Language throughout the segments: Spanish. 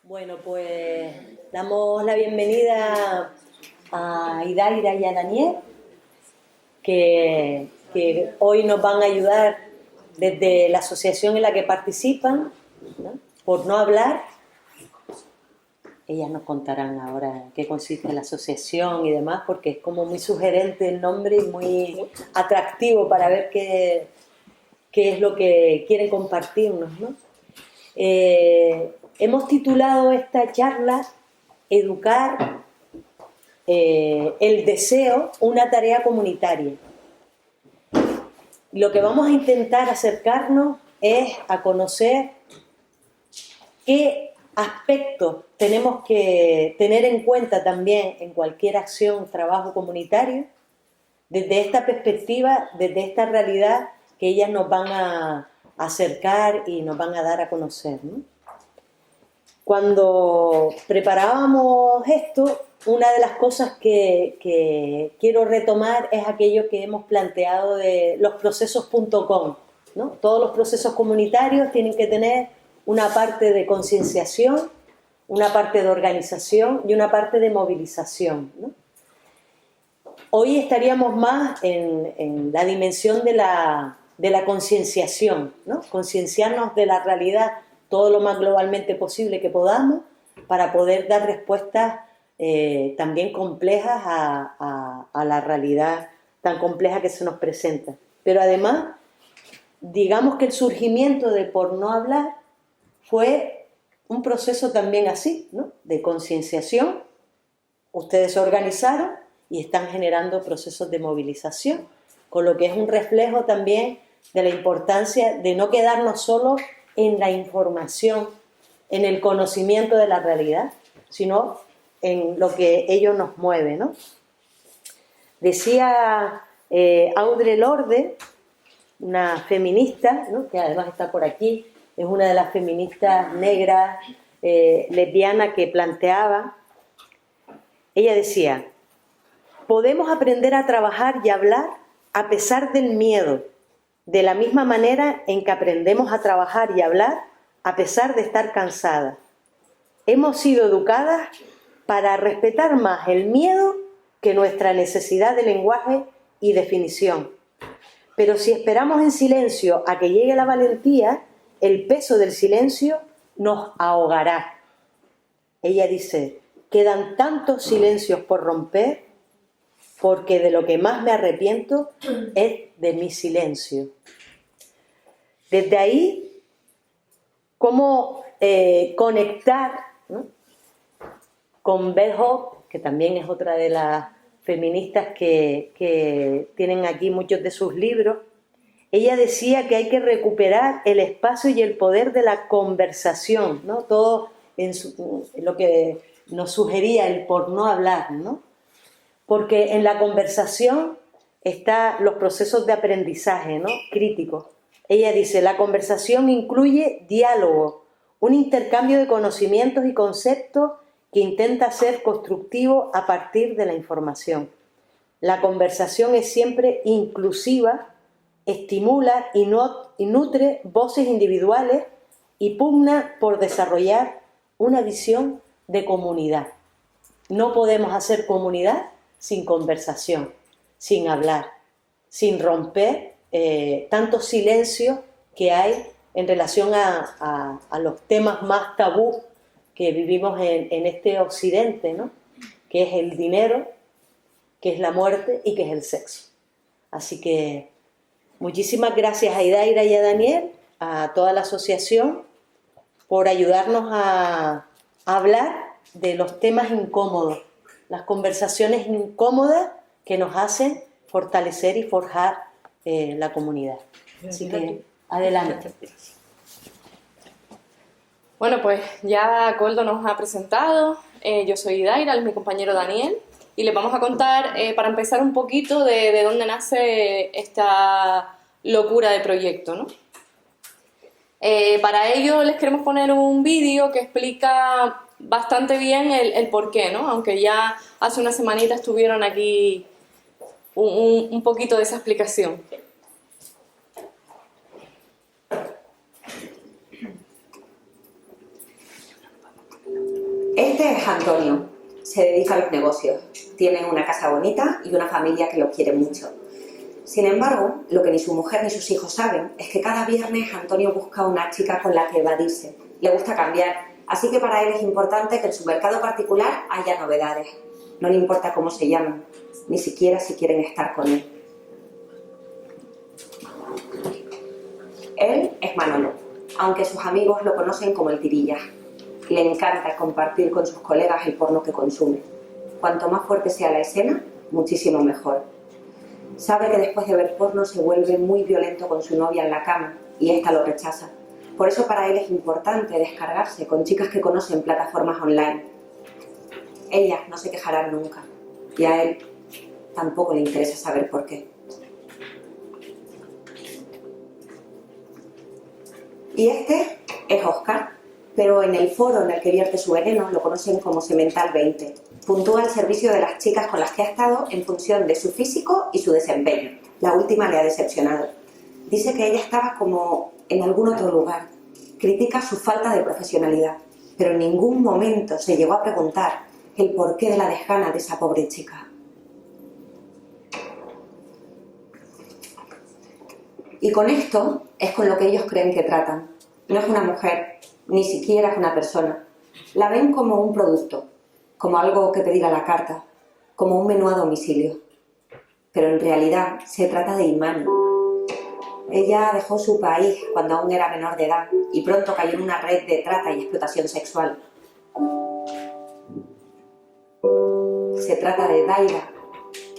Bueno, pues damos la bienvenida a Idaira y a Daniel, que hoy nos van a ayudar desde la asociación en la que participan, ¿no? Por no hablar. Ellas nos contarán ahora en qué consiste la asociación y demás, porque es como muy sugerente el nombre y muy atractivo para ver qué es lo que quieren compartirnos, ¿no? Hemos titulado esta charla Educar el deseo, una tarea comunitaria. Lo que vamos a intentar acercarnos es a conocer qué aspectos tenemos que tener en cuenta también en cualquier acción, trabajo comunitario, desde esta perspectiva, desde esta realidad que ellas nos van a acercar y nos van a dar a conocer, ¿no? Cuando preparábamos esto, una de las cosas que quiero retomar es aquello que hemos planteado de los procesos.com, ¿no? Todos los procesos comunitarios tienen que tener una parte de concienciación, una parte de organización y una parte de movilización, ¿no? Hoy estaríamos más en la dimensión de la concienciación, ¿no? Concienciarnos de la realidad todo lo más globalmente posible que podamos para poder dar respuestas también complejas a la realidad tan compleja que se nos presenta. Pero además, digamos que el surgimiento de Por no hablar fue un proceso también así, ¿no? De concienciación. Ustedes se organizaron y están generando procesos de movilización, con lo que es un reflejo también de la importancia de no quedarnos solo en la información, en el conocimiento de la realidad, sino en lo que ello nos mueve, ¿no? Decía Audre Lorde, una feminista, ¿no? Que además está por aquí, es una de las feministas negras, lesbianas que planteaba. Ella decía: podemos aprender a trabajar y hablar a pesar del miedo, de la misma manera en que aprendemos a trabajar y hablar a pesar de estar cansadas. Hemos sido educadas para respetar más el miedo que nuestra necesidad de lenguaje y definición. Pero si esperamos en silencio a que llegue la valentía, el peso del silencio nos ahogará. Ella dice: quedan tantos silencios por romper, porque de lo que más me arrepiento es de mi silencio. Desde ahí, cómo conectar, ¿no? Con Bell Hooks, que también es otra de las feministas que tienen aquí muchos de sus libros. Ella decía que hay que recuperar el espacio y el poder de la conversación, ¿no? Todo en lo que nos sugería el por no hablar, ¿no? Porque en la conversación están los procesos de aprendizaje, ¿no? Críticos. Ella dice: la conversación incluye diálogo, un intercambio de conocimientos y conceptos que intenta ser constructivo a partir de la información. La conversación es siempre inclusiva, estimula y nutre voces individuales y pugna por desarrollar una visión de comunidad. No podemos hacer comunidad sin conversación, sin hablar, sin romper tantos silencios que hay en relación a los temas más tabú que vivimos en este occidente, ¿no? Que es el dinero, que es la muerte y que es el sexo. Así que muchísimas gracias a Idaira y a Daniel, a toda la asociación, por ayudarnos a hablar de los temas incómodos, las conversaciones incómodas que nos hacen fortalecer y forjar la comunidad. Así que adelante. Bueno, pues ya Koldo nos ha presentado. Yo soy Idaira, él es mi compañero Daniel, y les vamos a contar, para empezar, un poquito de dónde nace esta locura de proyecto, ¿no? Para ello les queremos poner un vídeo que explica bastante bien el porqué, ¿no? Aunque ya hace una semanita estuvieron aquí un poquito de esa explicación. Este es Antonio, se dedica a los negocios, tiene una casa bonita y una familia que lo quiere mucho. Sin embargo, lo que ni su mujer ni sus hijos saben es que cada viernes Antonio busca una chica con la que evadirse. Le gusta cambiar, así que para él es importante que en su mercado particular haya novedades. No le importa cómo se llaman, ni siquiera si quieren estar con él. Él es Manolo, aunque sus amigos lo conocen como el Tirillas. Le encanta compartir con sus colegas el porno que consume. Cuanto más fuerte sea la escena, muchísimo mejor. Sabe que después de ver porno se vuelve muy violento con su novia en la cama y ésta lo rechaza. Por eso para él es importante descargarse con chicas que conocen plataformas online. Ellas no se quejarán nunca y a él tampoco le interesa saber por qué. Y este es Óscar, pero en el foro en el que vierte su veneno lo conocen como Semental 20. Puntúa el servicio de las chicas con las que ha estado en función de su físico y su desempeño. La última le ha decepcionado. Dice que ella estaba como en algún otro lugar. Critica su falta de profesionalidad, pero en ningún momento se llegó a preguntar el porqué de la desgana de esa pobre chica. Y con esto es con lo que ellos creen que tratan. No es una mujer, ni siquiera es una persona. La ven como un producto, como algo que pedir a la carta, como un menú a domicilio. Pero en realidad se trata de Imani. Ella dejó su país cuando aún era menor de edad y pronto cayó en una red de trata y explotación sexual. Se trata de Daira,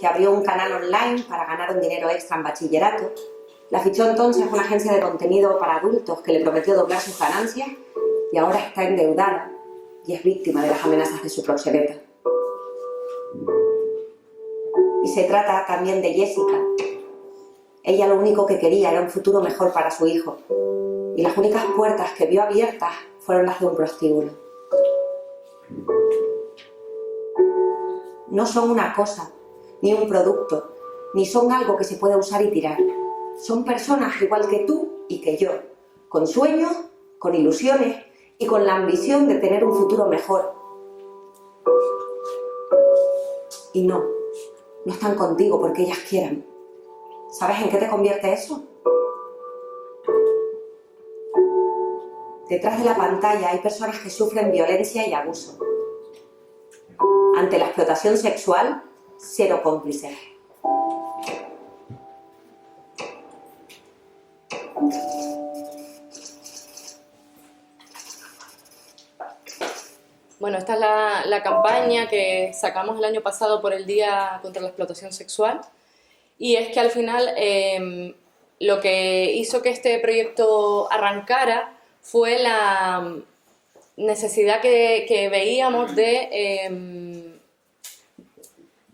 que abrió un canal online para ganar un dinero extra en bachillerato. La fichó entonces una agencia de contenido para adultos que le prometió doblar sus ganancias y ahora está endeudada y es víctima de las amenazas de su proxeneta. Y se trata también de Jessica. Ella lo único que quería era un futuro mejor para su hijo y las únicas puertas que vio abiertas fueron las de un prostíbulo. No son una cosa, ni un producto, ni son algo que se pueda usar y tirar. Son personas igual que tú y que yo, con sueños, con ilusiones y con la ambición de tener un futuro mejor. Y no están contigo porque ellas quieran. ¿Sabes en qué te convierte eso? Detrás de la pantalla hay personas que sufren violencia y abuso. Ante la explotación sexual, cero cómplices. Bueno, esta es la campaña que sacamos el año pasado por el Día contra la Explotación Sexual. Y es que al final lo que hizo que este proyecto arrancara fue la necesidad que veíamos de...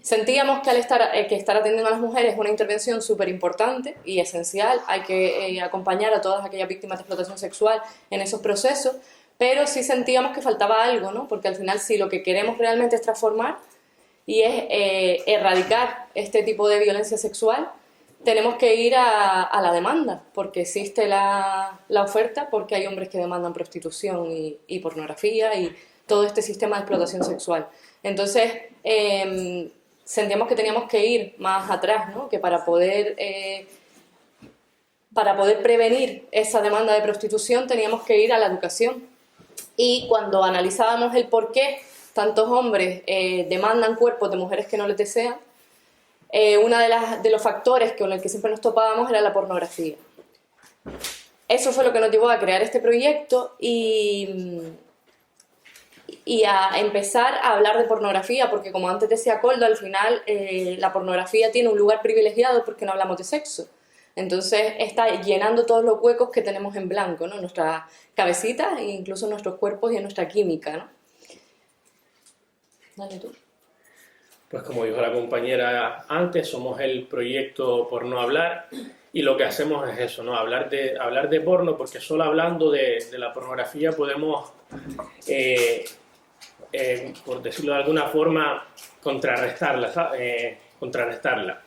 sentíamos que estar atendiendo a las mujeres es una intervención súper importante y esencial. Hay que acompañar a todas aquellas víctimas de explotación sexual en esos procesos, pero sí sentíamos que faltaba algo, ¿no? Porque al final, si lo que queremos realmente es transformar y es erradicar este tipo de violencia sexual, tenemos que ir a la demanda, porque existe la oferta, porque hay hombres que demandan prostitución y pornografía y todo este sistema de explotación sexual. Entonces, sentíamos que teníamos que ir más atrás, ¿no? Que para poder prevenir esa demanda de prostitución teníamos que ir a la educación. Y cuando analizábamos el por qué tantos hombres demandan cuerpos de mujeres que no les desean, uno de los factores con el que siempre nos topábamos era la pornografía. Eso fue lo que nos llevó a crear este proyecto y a empezar a hablar de pornografía, porque como antes decía Koldo, al final la pornografía tiene un lugar privilegiado porque no hablamos de sexo. Entonces está llenando todos los huecos que tenemos en blanco, ¿no? En nuestras cabecitas e incluso en nuestros cuerpos y en nuestra química, ¿no? Dale tú. Pues como dijo la compañera antes, somos el proyecto Por No Hablar y lo que hacemos es eso, ¿no? Hablar de porno, porque solo hablando de la pornografía podemos, por decirlo de alguna forma, contrarrestarla.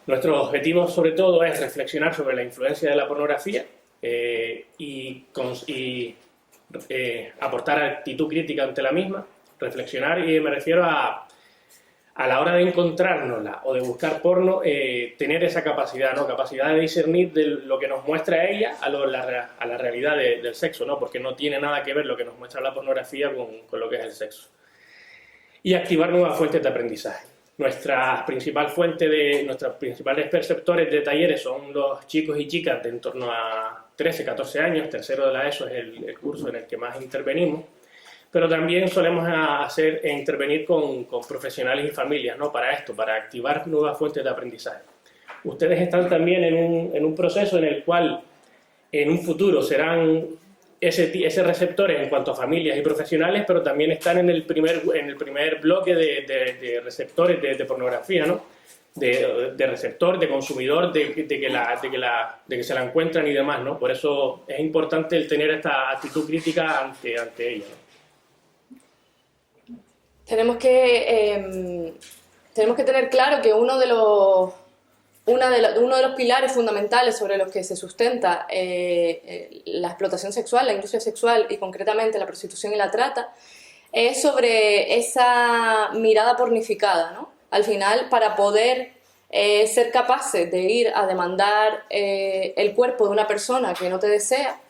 Nuestro objetivo sobre todo es reflexionar sobre la influencia de la pornografía y aportar actitud crítica ante la misma reflexionar, y me refiero a la hora de encontrárnosla o de buscar porno, tener esa capacidad, ¿no? Capacidad de discernir de lo que nos muestra ella a la realidad del sexo, ¿no? Porque no tiene nada que ver lo que nos muestra la pornografía con lo que es el sexo. Y activar nuevas fuentes de aprendizaje. Nuestros principales perceptores de talleres son los chicos y chicas de en torno a 13, 14 años, tercero de la ESO es el curso en el que más intervenimos, pero también solemos intervenir con profesionales y familias, ¿no? Para esto, para activar nuevas fuentes de aprendizaje. Ustedes están también en un proceso en el cual en un futuro serán ese receptores en cuanto a familias y profesionales, pero también están en el primer bloque de receptores de pornografía, ¿no? De receptor, de consumidor, de que se la encuentran y demás, ¿no? Por eso es importante el tener esta actitud crítica ante ella, ¿no? Tenemos que tener claro que uno de los pilares fundamentales sobre los que se sustenta la explotación sexual, la industria sexual y concretamente la prostitución y la trata, es sobre esa mirada pornificada, ¿no? Al final, para poder ser capaces de ir a demandar el cuerpo de una persona que no te desea,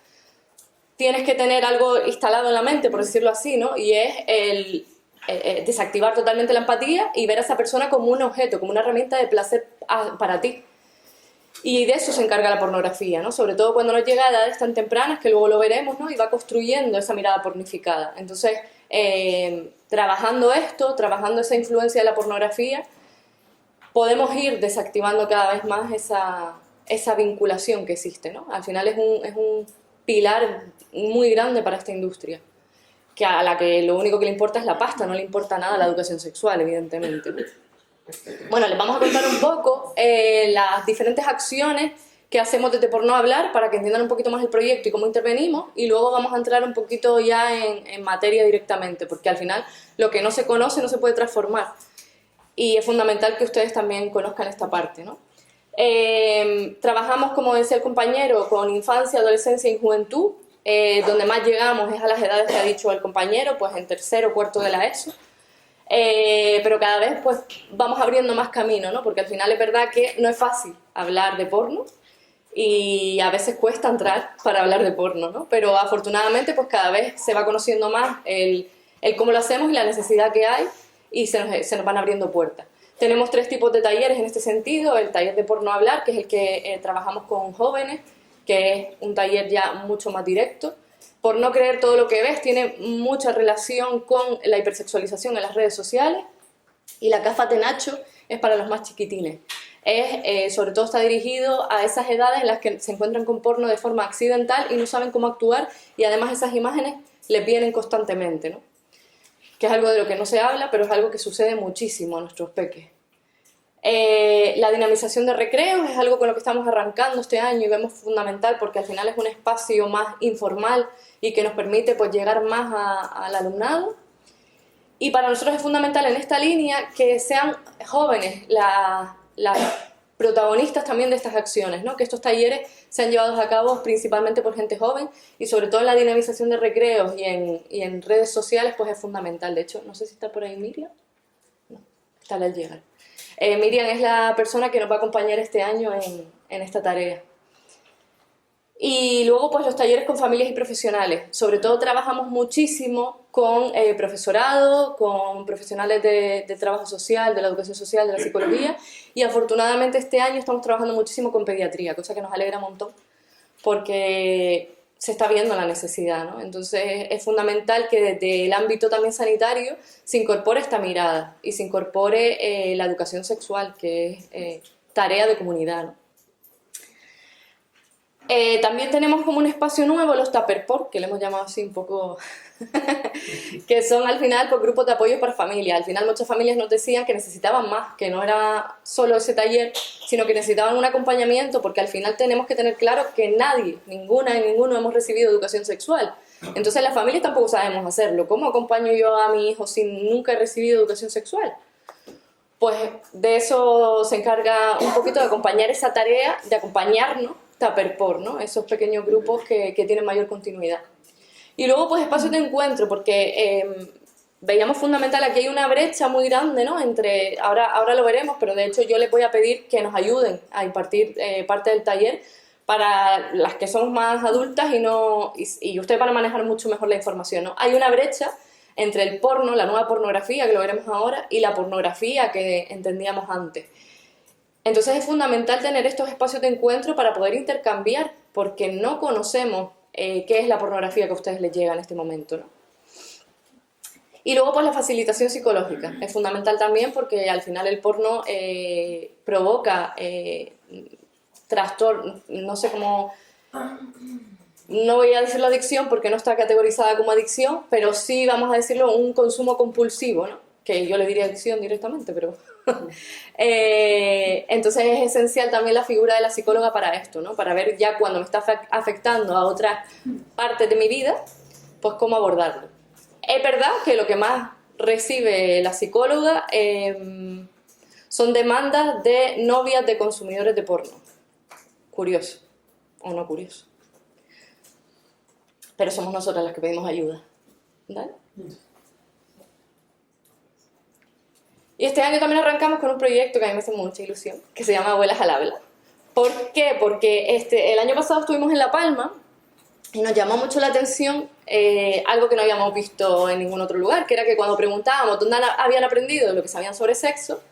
tienes que tener algo instalado en la mente, por decirlo así, ¿no? Y es el desactivar totalmente la empatía y ver a esa persona como un objeto, como una herramienta de placer para ti. Y de eso se encarga la pornografía, ¿no? Sobre todo cuando nos llega a edades tan tempranas, que luego lo veremos, ¿no? Y va construyendo esa mirada pornificada. Entonces, trabajando esa influencia de la pornografía, podemos ir desactivando cada vez más esa vinculación que existe, ¿no? Al final es un pilar muy grande para esta industria, a la que lo único que le importa es la pasta, no le importa nada la educación sexual, evidentemente, ¿no? Bueno, les vamos a contar un poco las diferentes acciones que hacemos desde Por No Hablar para que entiendan un poquito más el proyecto y cómo intervenimos, y luego vamos a entrar un poquito ya en materia directamente, porque al final lo que no se conoce no se puede transformar, y es fundamental que ustedes también conozcan esta parte, ¿no? Trabajamos, como decía el compañero, con infancia, adolescencia y juventud. Donde más llegamos es a las edades que ha dicho el compañero, pues en tercero o cuarto de la ESO, pero cada vez pues vamos abriendo más camino, ¿no? Porque al final es verdad que no es fácil hablar de porno y a veces cuesta entrar para hablar de porno, ¿no? Pero afortunadamente pues cada vez se va conociendo más el cómo lo hacemos y la necesidad que hay, y se nos van abriendo puertas. Tenemos 3 tipos de talleres en este sentido: el taller de Por No Hablar, que es el que trabajamos con jóvenes, que es un taller ya mucho más directo. Por no creer todo lo que ves, tiene mucha relación con la hipersexualización en las redes sociales. Y la Cáfate Nacho es para los más chiquitines. Sobre todo está dirigido a esas edades en las que se encuentran con porno de forma accidental y no saben cómo actuar, y además esas imágenes les vienen constantemente, ¿no? Que es algo de lo que no se habla, pero es algo que sucede muchísimo a nuestros peques. La dinamización de recreos es algo con lo que estamos arrancando este año y vemos fundamental, porque al final es un espacio más informal y que nos permite pues llegar más al alumnado. Y para nosotros es fundamental en esta línea que sean jóvenes las protagonistas también de estas acciones, ¿no? Que estos talleres sean llevados a cabo principalmente por gente joven, y sobre todo en la dinamización de recreos y en redes sociales pues es fundamental. De hecho, no sé si está por ahí Miriam. No, está al llegar. Miriam es la persona que nos va a acompañar este año en esta tarea. Y luego pues los talleres con familias y profesionales. Sobre todo trabajamos muchísimo con profesorado, con profesionales de trabajo social, de la educación social, de la psicología, y afortunadamente este año estamos trabajando muchísimo con pediatría, cosa que nos alegra un montón, porque se está viendo la necesidad, ¿no? Entonces es fundamental que desde el ámbito también sanitario se incorpore esta mirada y se incorpore la educación sexual, que es tarea de comunidad, ¿no? También tenemos como un espacio nuevo los Tupperport, que le hemos llamado así un poco, que son al final pues, grupos de apoyo para familias. Al final muchas familias nos decían que necesitaban más, que no era solo ese taller, sino que necesitaban un acompañamiento, porque al final tenemos que tener claro que nadie, ninguna y ninguno hemos recibido educación sexual. Entonces las familias tampoco sabemos hacerlo. ¿Cómo acompaño yo a mi hijo si nunca he recibido educación sexual? Pues de eso se encarga un poquito de acompañar esa tarea, de acompañarnos, Tupperport, ¿no? Esos pequeños grupos que tienen mayor continuidad. Y luego, pues, espacios de encuentro, porque veíamos fundamental, aquí hay una brecha muy grande, ¿no? Entre, ahora lo veremos, pero de hecho yo les voy a pedir que nos ayuden a impartir parte del taller para las que somos más adultas y ustedes van a manejar mucho mejor la información, ¿no? Hay una brecha entre el porno, la nueva pornografía, que lo veremos ahora, y la pornografía que entendíamos antes. Entonces es fundamental tener estos espacios de encuentro para poder intercambiar, porque no conocemos qué es la pornografía que a ustedes les llega en este momento, ¿no? Y luego pues la facilitación psicológica, es fundamental también porque al final el porno provoca trastorno, no sé cómo, no voy a decir la adicción porque no está categorizada como adicción, pero sí vamos a decirlo un consumo compulsivo, ¿no? Que yo le diría adicción directamente, pero... entonces es esencial también la figura de la psicóloga para esto, ¿no? Para ver ya cuando me está afectando a otras partes de mi vida, pues cómo abordarlo. Es verdad que lo que más recibe la psicóloga son demandas de novias de consumidores de porno. Curioso, o no curioso. Pero somos nosotras las que pedimos ayuda. ¿Vale? Y este año también arrancamos con un proyecto que a mí me hace mucha ilusión, que se llama Abuelas al Habla. ¿Por qué? Porque el año pasado estuvimos en La Palma y nos llamó mucho la atención algo que no habíamos visto en ningún otro lugar, que era que cuando preguntábamos dónde habían aprendido lo que sabían sobre sexo,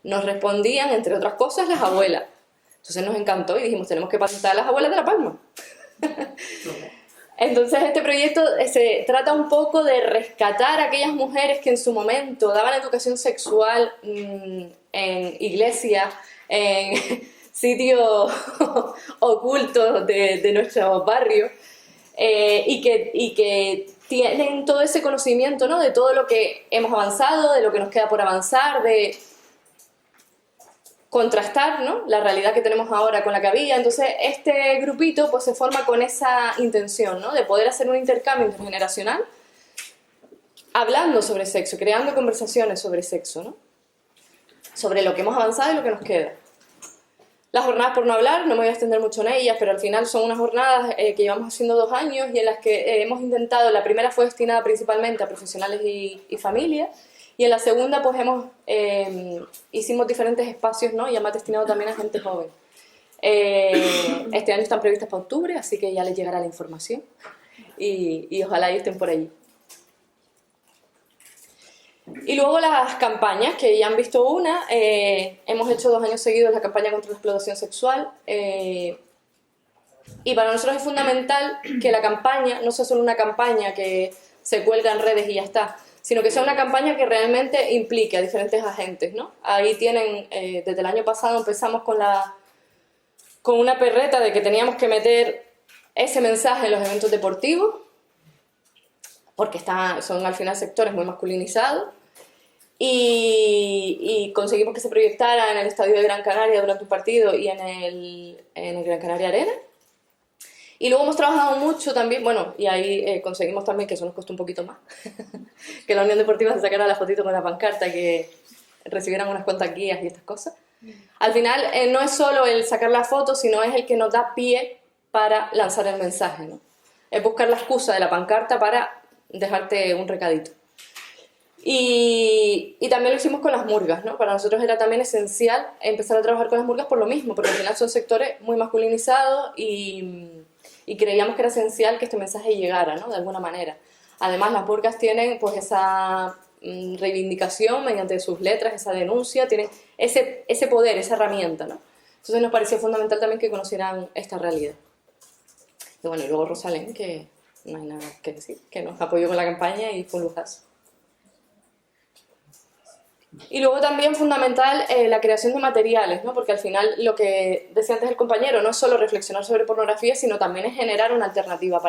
nos respondían, entre otras cosas, las abuelas. Entonces nos encantó y dijimos, tenemos que patentar a las abuelas de La Palma. Entonces este proyecto se trata un poco de rescatar a aquellas mujeres que en su momento daban educación sexual en iglesias, en sitios ocultos de nuestros barrios, y que tienen todo ese conocimiento, ¿no? De todo lo que hemos avanzado, de lo que nos queda por avanzar, de contrastar, ¿no? La realidad que tenemos ahora con la que había. Entonces este grupito pues se forma con esa intención, ¿no? De poder hacer un intercambio intergeneracional hablando sobre sexo, creando conversaciones sobre sexo, ¿no? Sobre lo que hemos avanzado y lo que nos queda. Las jornadas por no hablar, no me voy a extender mucho en ellas, pero al final son unas jornadas que llevamos haciendo 2 años y en las que hemos intentado, la primera fue destinada principalmente a profesionales y familias, y en la segunda pues hicimos diferentes espacios, ¿no? Y además destinado también a gente joven. Este año están previstas para octubre, así que ya les llegará la información y ojalá estén por allí. Y luego las campañas, que ya han visto una, hemos hecho 2 años seguidos la campaña contra la explotación sexual, y para nosotros es fundamental que la campaña no sea solo una campaña que se cuelga en redes y ya está, sino que sea una campaña que realmente implique a diferentes agentes, ¿no? Ahí tienen, desde el año pasado empezamos con una perreta de que teníamos que meter ese mensaje en los eventos deportivos, porque son al final sectores muy masculinizados, y conseguimos que se proyectara en el estadio de Gran Canaria durante un partido y en el Gran Canaria Arena. Y luego hemos trabajado mucho también, bueno, y ahí conseguimos también, que eso nos costó un poquito más, que la Unión Deportiva se sacara la fotito con la pancarta, que recibieran unas cuantas guías y estas cosas. Al final no es solo el sacar la foto, sino es el que nos da pie para lanzar el mensaje, ¿no? Es buscar la excusa de la pancarta para dejarte un recadito. Y también lo hicimos con las murgas, ¿no? Para nosotros era también esencial empezar a trabajar con las murgas por lo mismo, porque al final son sectores muy masculinizados y creíamos que era esencial que este mensaje llegara, ¿no? De alguna manera. Además, las murgas tienen pues esa reivindicación mediante sus letras, esa denuncia, tienen ese poder, esa herramienta, ¿no? Entonces nos pareció fundamental también que conocieran esta realidad. Y bueno, y luego Rosalén, que no hay nada que decir, que nos apoyó con la campaña y fue un lujazo. Y luego también fundamental la creación de materiales, ¿no? Porque al final lo que decía antes el compañero no es solo reflexionar sobre pornografía, sino también es generar una alternativa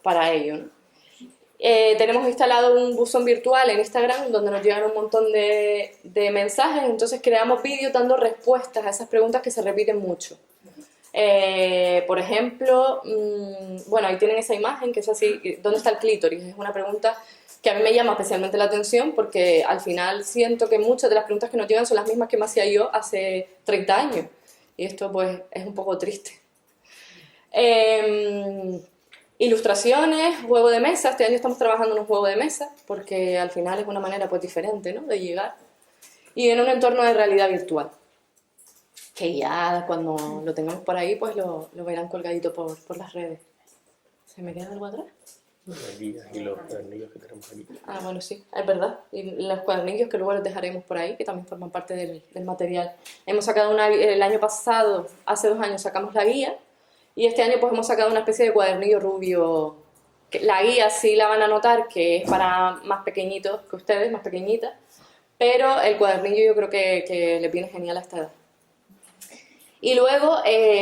para ello, ¿no? Tenemos instalado un buzón virtual en Instagram donde nos llegan un montón de mensajes, entonces creamos vídeos dando respuestas a esas preguntas que se repiten mucho. Por ejemplo, bueno, ahí tienen esa imagen que es así, ¿dónde está el clítoris? Es una pregunta que a mí me llama especialmente la atención porque al final siento que muchas de las preguntas que nos llegan son las mismas que me hacía yo hace 30 años. Y esto pues es un poco triste. Y Ilustraciones, juego de mesa. Este año estamos trabajando en un juego de mesa porque al final es una manera pues diferente, ¿no?, de llegar. Y en un entorno de realidad virtual, que ya cuando lo tengamos por ahí pues lo verán colgadito por las redes. ¿Se me queda algo atrás? Aquí los cuadernillos que tenemos aquí. Ah, bueno, sí, es verdad. Y los cuadernillos que luego los dejaremos por ahí, que también forman parte del material. Hemos sacado el año pasado, hace 2 años, sacamos la guía. Y este año pues hemos sacado una especie de cuadernillo rubio. La guía sí la van a notar que es para más pequeñitos que ustedes, más pequeñitas. Pero el cuadernillo yo creo que le viene genial a esta edad. Y luego,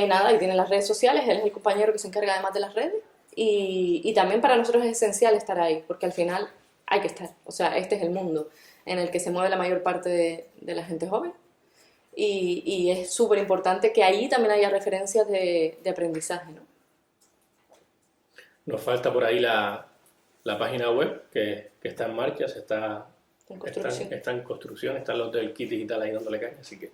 nada, ahí tienen las redes sociales. Él es el compañero que se encarga además de las redes. Y también para nosotros es esencial estar ahí, porque al final hay que estar. O sea, este es el mundo en el que se mueve la mayor parte de la gente joven. Y es súper importante que ahí también haya referencias de aprendizaje, ¿no? Nos falta por ahí la página web que está en marcha, está en construcción, están los del kit digital ahí dándole caña, así que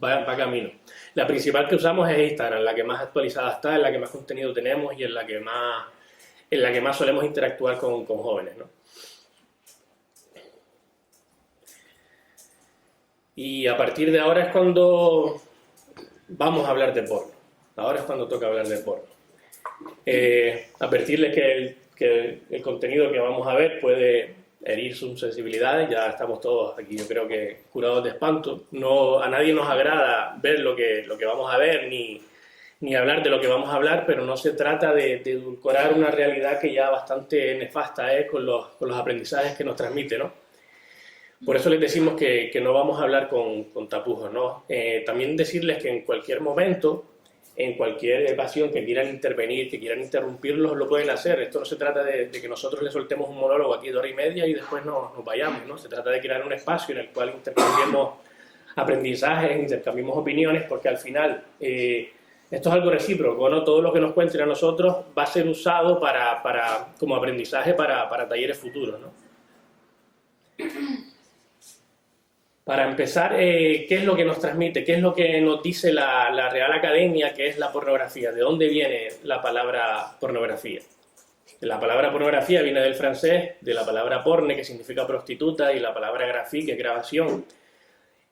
va camino. La principal que usamos es Instagram, la que más actualizada está, en la que más contenido tenemos y en la que más solemos interactuar con jóvenes, ¿no? Y a partir de ahora es cuando vamos a hablar de porno. Ahora es cuando toca hablar de porno. Advertirles que el contenido que vamos a ver puede herir sus sensibilidades. Ya estamos todos aquí, yo creo que curados de espanto. A nadie nos agrada ver lo que vamos a ver ni hablar de lo que vamos a hablar, pero no se trata de edulcorar una realidad que ya bastante nefasta es con los aprendizajes que nos transmite, ¿no? Por eso les decimos que no vamos a hablar con tapujos, ¿no? También decirles que en cualquier momento, en cualquier ocasión que quieran intervenir, que quieran interrumpirlos, lo pueden hacer. Esto no se trata de que nosotros les soltemos un monólogo aquí de 1h30 y después nos vayamos, ¿no? Se trata de crear un espacio en el cual intercambiemos aprendizajes, intercambiemos opiniones, porque al final esto es algo recíproco, ¿no? Todo lo que nos cuenten a nosotros va a ser usado como aprendizaje para talleres futuros, ¿no? Para empezar, ¿qué es lo que nos transmite? ¿Qué es lo que nos dice la Real Academia que es la pornografía? ¿De dónde viene la palabra pornografía? La palabra pornografía viene del francés, de la palabra porne, que significa prostituta, y la palabra graphie, que es grabación.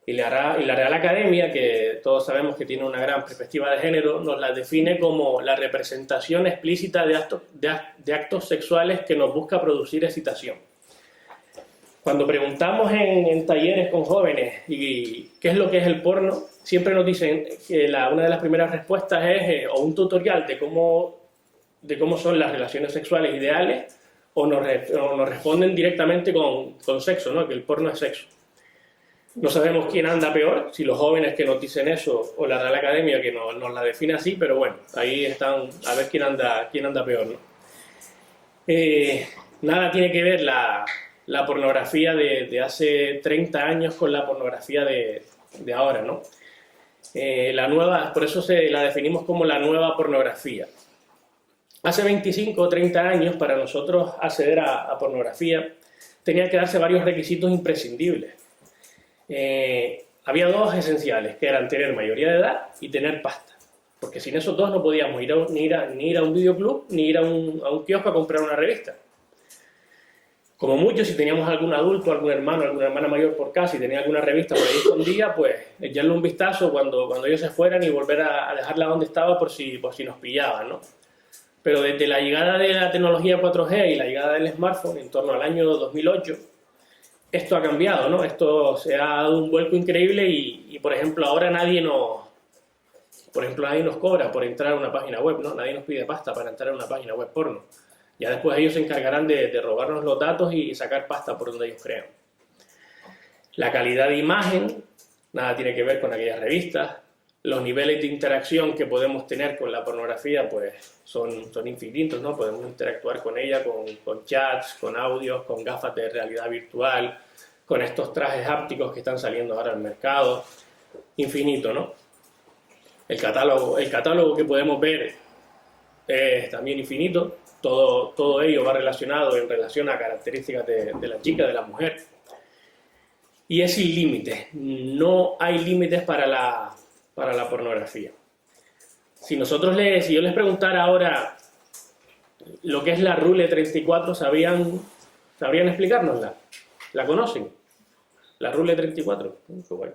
Y la Real Academia, que todos sabemos que tiene una gran perspectiva de género, nos la define como la representación explícita de actos sexuales que nos busca producir excitación. Cuando preguntamos en talleres con jóvenes y qué es lo que es el porno, siempre nos dicen que una de las primeras respuestas es o un tutorial de cómo son las relaciones sexuales ideales, o nos responden directamente con sexo, ¿no? Que el porno es sexo. No sabemos quién anda peor, si los jóvenes que nos dicen eso o la Real Academia que nos la define así, pero bueno, ahí están a ver quién anda peor, ¿no? Nada tiene que ver la pornografía de hace 30 años con la pornografía de ahora, ¿no? Por eso la definimos como la nueva pornografía. Hace 25 o 30 años, para nosotros acceder a pornografía, tenía que darse varios requisitos imprescindibles. Había 2 esenciales, que eran tener mayoría de edad y tener pasta. Porque sin esos 2 no podíamos ni ir a un videoclub, ni ir a un kiosco a comprar una revista. Como mucho, si teníamos algún adulto, algún hermano, alguna hermana mayor por casa y tenía alguna revista por ahí escondida, pues echarle un vistazo cuando ellos se fueran y volver a dejarla donde estaba por si nos pillaban, ¿no? Pero desde la llegada de la tecnología 4G y la llegada del smartphone en torno al año 2008, esto ha cambiado, ¿no? Esto se ha dado un vuelco increíble y por ejemplo, ahora nadie nos cobra por entrar a una página web, ¿no? Nadie nos pide pasta para entrar a una página web porno. Ya después ellos se encargarán de robarnos los datos y sacar pasta por donde ellos crean. La calidad de imagen, nada tiene que ver con aquellas revistas. Los niveles de interacción que podemos tener con la pornografía pues son infinitos, ¿no? Podemos interactuar con ella con chats, con audios, con gafas de realidad virtual, con estos trajes hápticos que están saliendo ahora al mercado. Infinito, ¿no? El catálogo que podemos ver es también infinito. Todo ello va relacionado en relación a características de la chica, de la mujer. Y es sin límites. No hay límites para la pornografía. Si yo les preguntara ahora lo que es la Rule 34, ¿sabrían explicárnosla? ¿La conocen? La Rule 34. Qué bueno.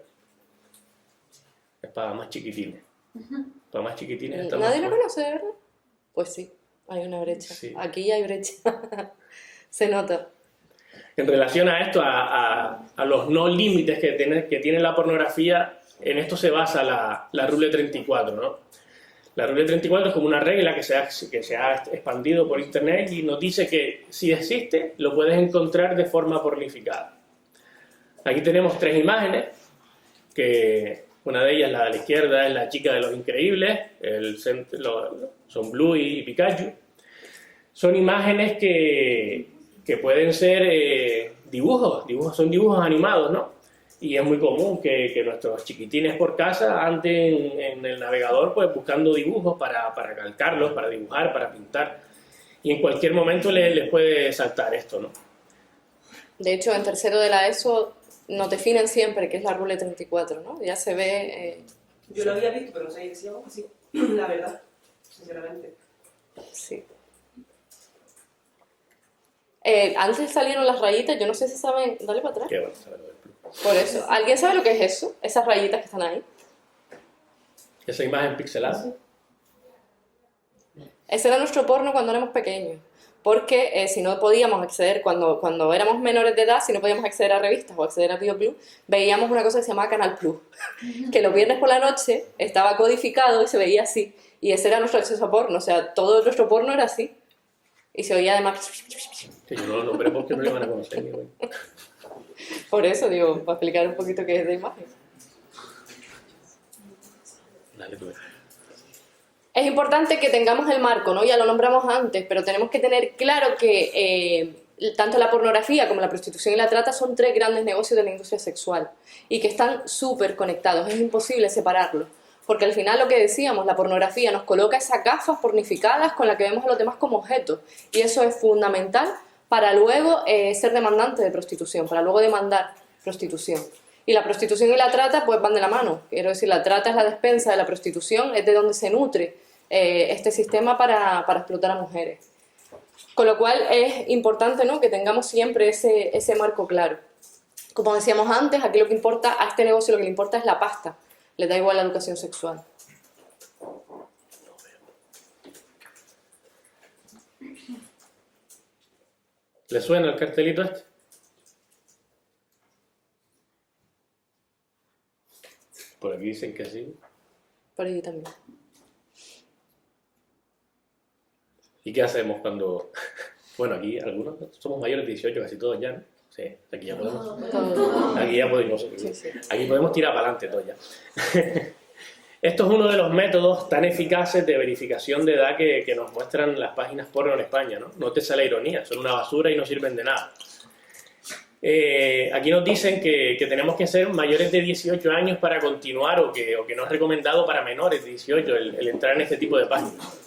Es para más chiquitines. Para más chiquitines está ¿Nadie más lo conoce, de verdad? Pues sí, hay una brecha. Sí. Aquí hay brecha. Se nota. En relación a esto, a los no límites que tiene la pornografía, en esto se basa la Rule 34, ¿no? La Rule 34 es como una regla que se ha expandido por internet y nos dice que si existe, lo puedes encontrar de forma pornificada. Aquí tenemos 3 imágenes, que una de ellas, la de la izquierda, es la chica de los increíbles, son Blue y Pikachu. Son imágenes que pueden ser dibujos, son dibujos animados, ¿no? Y es muy común que nuestros chiquitines por casa anden en el navegador pues buscando dibujos para calcarlos, para dibujar, para pintar. Y en cualquier momento les puede saltar esto, ¿no? De hecho, en tercero de la ESO nos definen siempre que es la Rule 34, ¿no? Ya se ve... Yo lo había visto, pero no sabía que se llamaba así, la verdad, sinceramente. Sí. Antes salieron las rayitas, yo no sé si saben... Dale para atrás. Qué bueno saberlo del club. Por eso. ¿Alguien sabe lo que es eso? Esas rayitas que están ahí. Esa imagen pixelada. Ese era nuestro porno cuando éramos pequeños. Porque si no podíamos acceder, cuando éramos menores de edad, si no podíamos acceder a revistas o acceder a Video Plus, veíamos una cosa que se llamaba Canal Plus. Que los viernes por la noche estaba codificado y se veía así. Y ese era nuestro acceso a porno. O sea, todo nuestro porno era así. Y se oía además... Que yo no lo nombré porque no le van a conocer ni hoy. Por eso, digo, para explicar un poquito qué es de imagen. Dale tú. Es importante que tengamos el marco, ¿no? Ya lo nombramos antes, pero tenemos que tener claro que tanto la pornografía como la prostitución y la trata son 3 grandes negocios de la industria sexual y que están súper conectados, es imposible separarlos. Porque al final lo que decíamos, la pornografía nos coloca esas gafas pornificadas con las que vemos a los demás como objetos. Y eso es fundamental para luego ser demandante de prostitución, para luego demandar prostitución. Y la prostitución y la trata pues van de la mano. Quiero decir, la trata es la despensa de la prostitución, es de donde se nutre este sistema para explotar a mujeres. Con lo cual es importante, ¿no?, que tengamos siempre ese marco claro. Como decíamos antes, aquí lo que importa, a este negocio lo que le importa es la pasta. Le da igual la educación sexual. ¿Le suena el cartelito este? Por aquí dicen que sí. Por allí también. ¿Y qué hacemos cuando...? Bueno, aquí algunos somos mayores de 18, casi todos ya, ¿no? Sí, aquí ya podemos... Todo. Aquí ya podemos... Sí. Aquí podemos tirar para adelante todos ya. Esto es uno de los métodos tan eficaces de verificación de edad que nos muestran las páginas porno en España, ¿no? No te sale ironía, son una basura y no sirven de nada. Aquí nos dicen que tenemos que ser mayores de 18 años para continuar o que no es recomendado para menores de 18 el entrar en este tipo de páginas.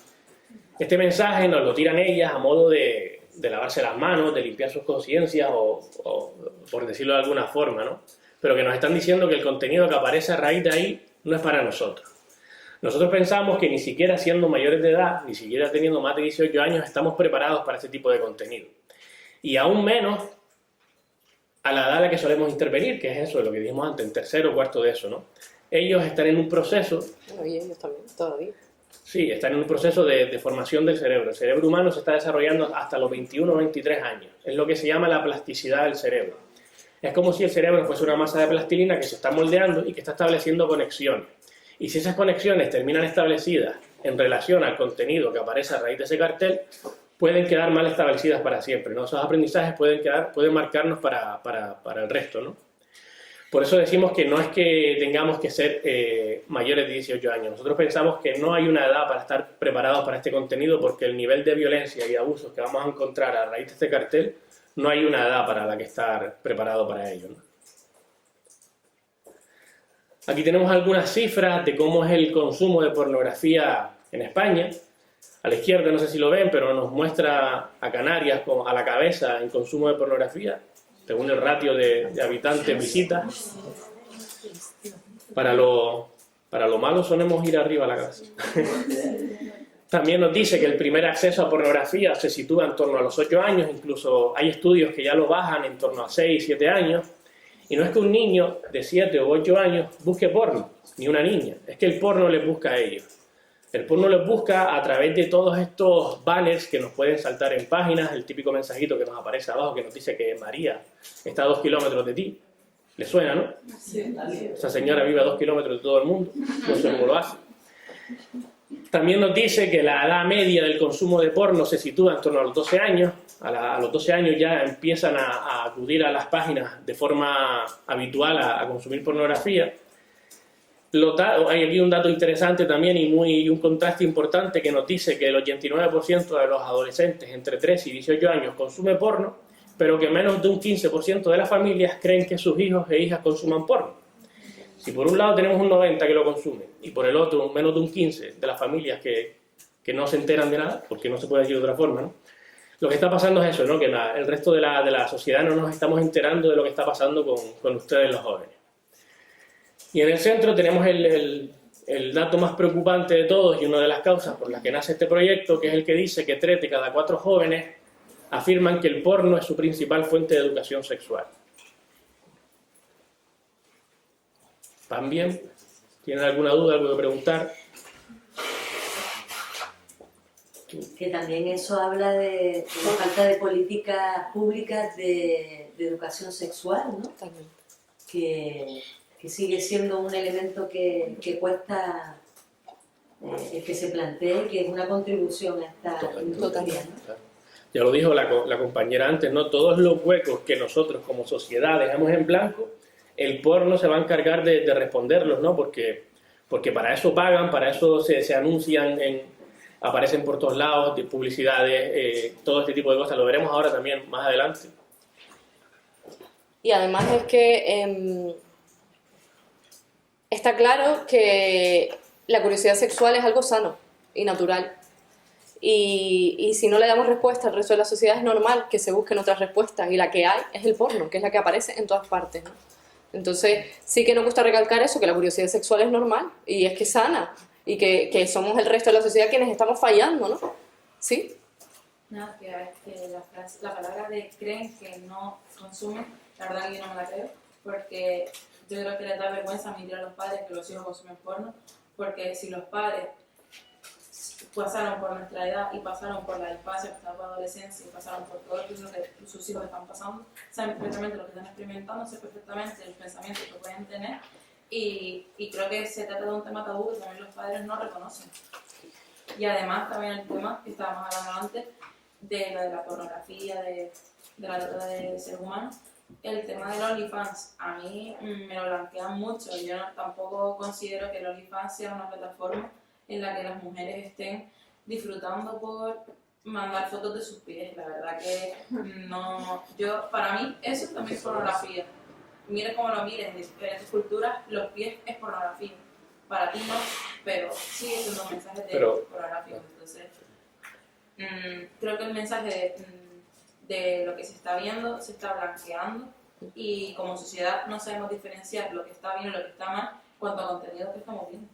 Este mensaje nos lo tiran ellas a modo de lavarse las manos, de limpiar sus conciencias o por decirlo de alguna forma, ¿no? Pero que nos están diciendo que el contenido que aparece a raíz de ahí no es para nosotros. Nosotros pensamos que ni siquiera siendo mayores de edad, ni siquiera teniendo más de 18 años, estamos preparados para este tipo de contenido. Y aún menos a la edad a la que solemos intervenir, que es eso, lo que dijimos antes, en tercero o cuarto de eso, ¿no? Ellos están en un proceso... Bueno, y ellos también, todavía. Sí, están en un proceso de formación del cerebro. El cerebro humano se está desarrollando hasta los 21 o 23 años. Es lo que se llama la plasticidad del cerebro. Es como si el cerebro fuese una masa de plastilina que se está moldeando y que está estableciendo conexiones. Y si esas conexiones terminan establecidas en relación al contenido que aparece a raíz de ese cartel, pueden quedar mal establecidas para siempre, ¿no? Esos aprendizajes pueden marcarnos para el resto, ¿no? Por eso decimos que no es que tengamos que ser mayores de 18 años. Nosotros pensamos que no hay una edad para estar preparados para este contenido porque el nivel de violencia y abusos que vamos a encontrar a raíz de este cartel, no hay una edad para la que estar preparado para ello, ¿no? Aquí tenemos algunas cifras de cómo es el consumo de pornografía en España. A la izquierda, no sé si lo ven, pero nos muestra a Canarias a la cabeza en consumo de pornografía, según el ratio de habitantes visitas. Para lo malo solemos ir arriba a la cabeza. También nos dice que el primer acceso a pornografía se sitúa en torno a los 8 años, incluso hay estudios que ya lo bajan en torno a 6, 7 años. Y no es que un niño de 7 o 8 años busque porno, ni una niña, es que el porno les busca a ellos. El porno les busca a través de todos estos banners que nos pueden saltar en páginas, el típico mensajito que nos aparece abajo que nos dice que María está a 2 kilómetros de ti. ¿Le suena, no? Sí, Esa señora vive a 2 kilómetros de todo el mundo, no sé cómo lo hace. También nos dice que la edad media del consumo de porno se sitúa en torno a los 12 años. A los 12 años ya empiezan a acudir a las páginas de forma habitual a consumir pornografía. Hay aquí un dato interesante también y un contraste importante que nos dice que el 89% de los adolescentes entre 13 y 18 años consume porno, pero que menos de un 15% de las familias creen que sus hijos e hijas consuman porno. Si por un lado tenemos un 90% que lo consume y por el otro menos de un 15% de las familias que no se enteran de nada, porque no se puede decir de otra forma, ¿no? Lo que está pasando es eso, ¿no? Que el resto de la sociedad no nos estamos enterando de lo que está pasando con ustedes los jóvenes. Y en el centro tenemos el dato más preocupante de todos y una de las causas por las que nace este proyecto, que es el que dice que 3 de cada 4 jóvenes afirman que el porno es su principal fuente de educación sexual. ¿Van bien? ¿Tienen alguna duda, algo que preguntar? Que también eso habla de la falta de políticas públicas de educación sexual, ¿no? También. Que sigue siendo un elemento que cuesta el que se plantee, que es una contribución a esta industria, ¿no? Ya lo dijo la compañera antes, ¿no? Todos los huecos que nosotros como sociedad dejamos en blanco, el porno se va a encargar de responderlos, ¿no? Porque para eso pagan, para eso se anuncian, aparecen por todos lados, de publicidades, todo este tipo de cosas. Lo veremos ahora también, más adelante. Y además es que está claro que la curiosidad sexual es algo sano y natural. Y si no le damos respuesta al resto de la sociedad, es normal que se busquen otras respuestas. Y la que hay es el porno, que es la que aparece en todas partes, ¿no? Entonces, sí que nos gusta recalcar eso, que la curiosidad sexual es normal y es que es sana. Y que somos el resto de la sociedad quienes estamos fallando, ¿no? ¿Sí? No, que la palabra de creen que no consumen, la verdad que yo no me la creo, porque yo creo que les da vergüenza admitir a los padres que los hijos consumen porno, porque si los padres pasaron por nuestra edad y pasaron por la infancia, pasaron por la adolescencia y pasaron por todo lo que sus hijos están pasando, saben perfectamente lo que están experimentando, saben perfectamente los pensamientos que pueden tener, y creo que se trata de un tema tabú que también los padres no reconocen. Y además también el tema que estábamos hablando antes de la pornografía, de la trata de seres humanos, el tema del OnlyFans, a mí me lo blanquean mucho. Yo tampoco considero que el OnlyFans sea una plataforma en la que las mujeres estén disfrutando por mandar fotos de sus pies. La verdad que no, para mí eso también es pornografía. Mires como lo mires, en diferentes culturas los pies es pornografía. Para ti no, pero sigue siendo un mensaje pornográfico. Entonces, creo que el mensaje de lo que se está viendo se está blanqueando y como sociedad no sabemos diferenciar lo que está bien y lo que está mal cuanto a contenido que estamos viendo.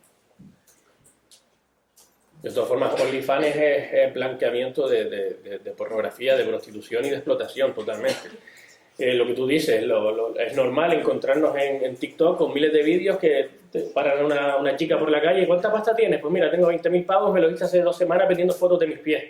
De todas formas, OnlyFans es blanqueamiento de pornografía, de prostitución y de explotación totalmente. Lo que tú dices, es normal encontrarnos en TikTok con miles de vídeos que te paran una chica por la calle y ¿cuánta pasta tienes? Pues mira, tengo 20.000 pavos, me lo hice hace 2 semanas pidiendo fotos de mis pies.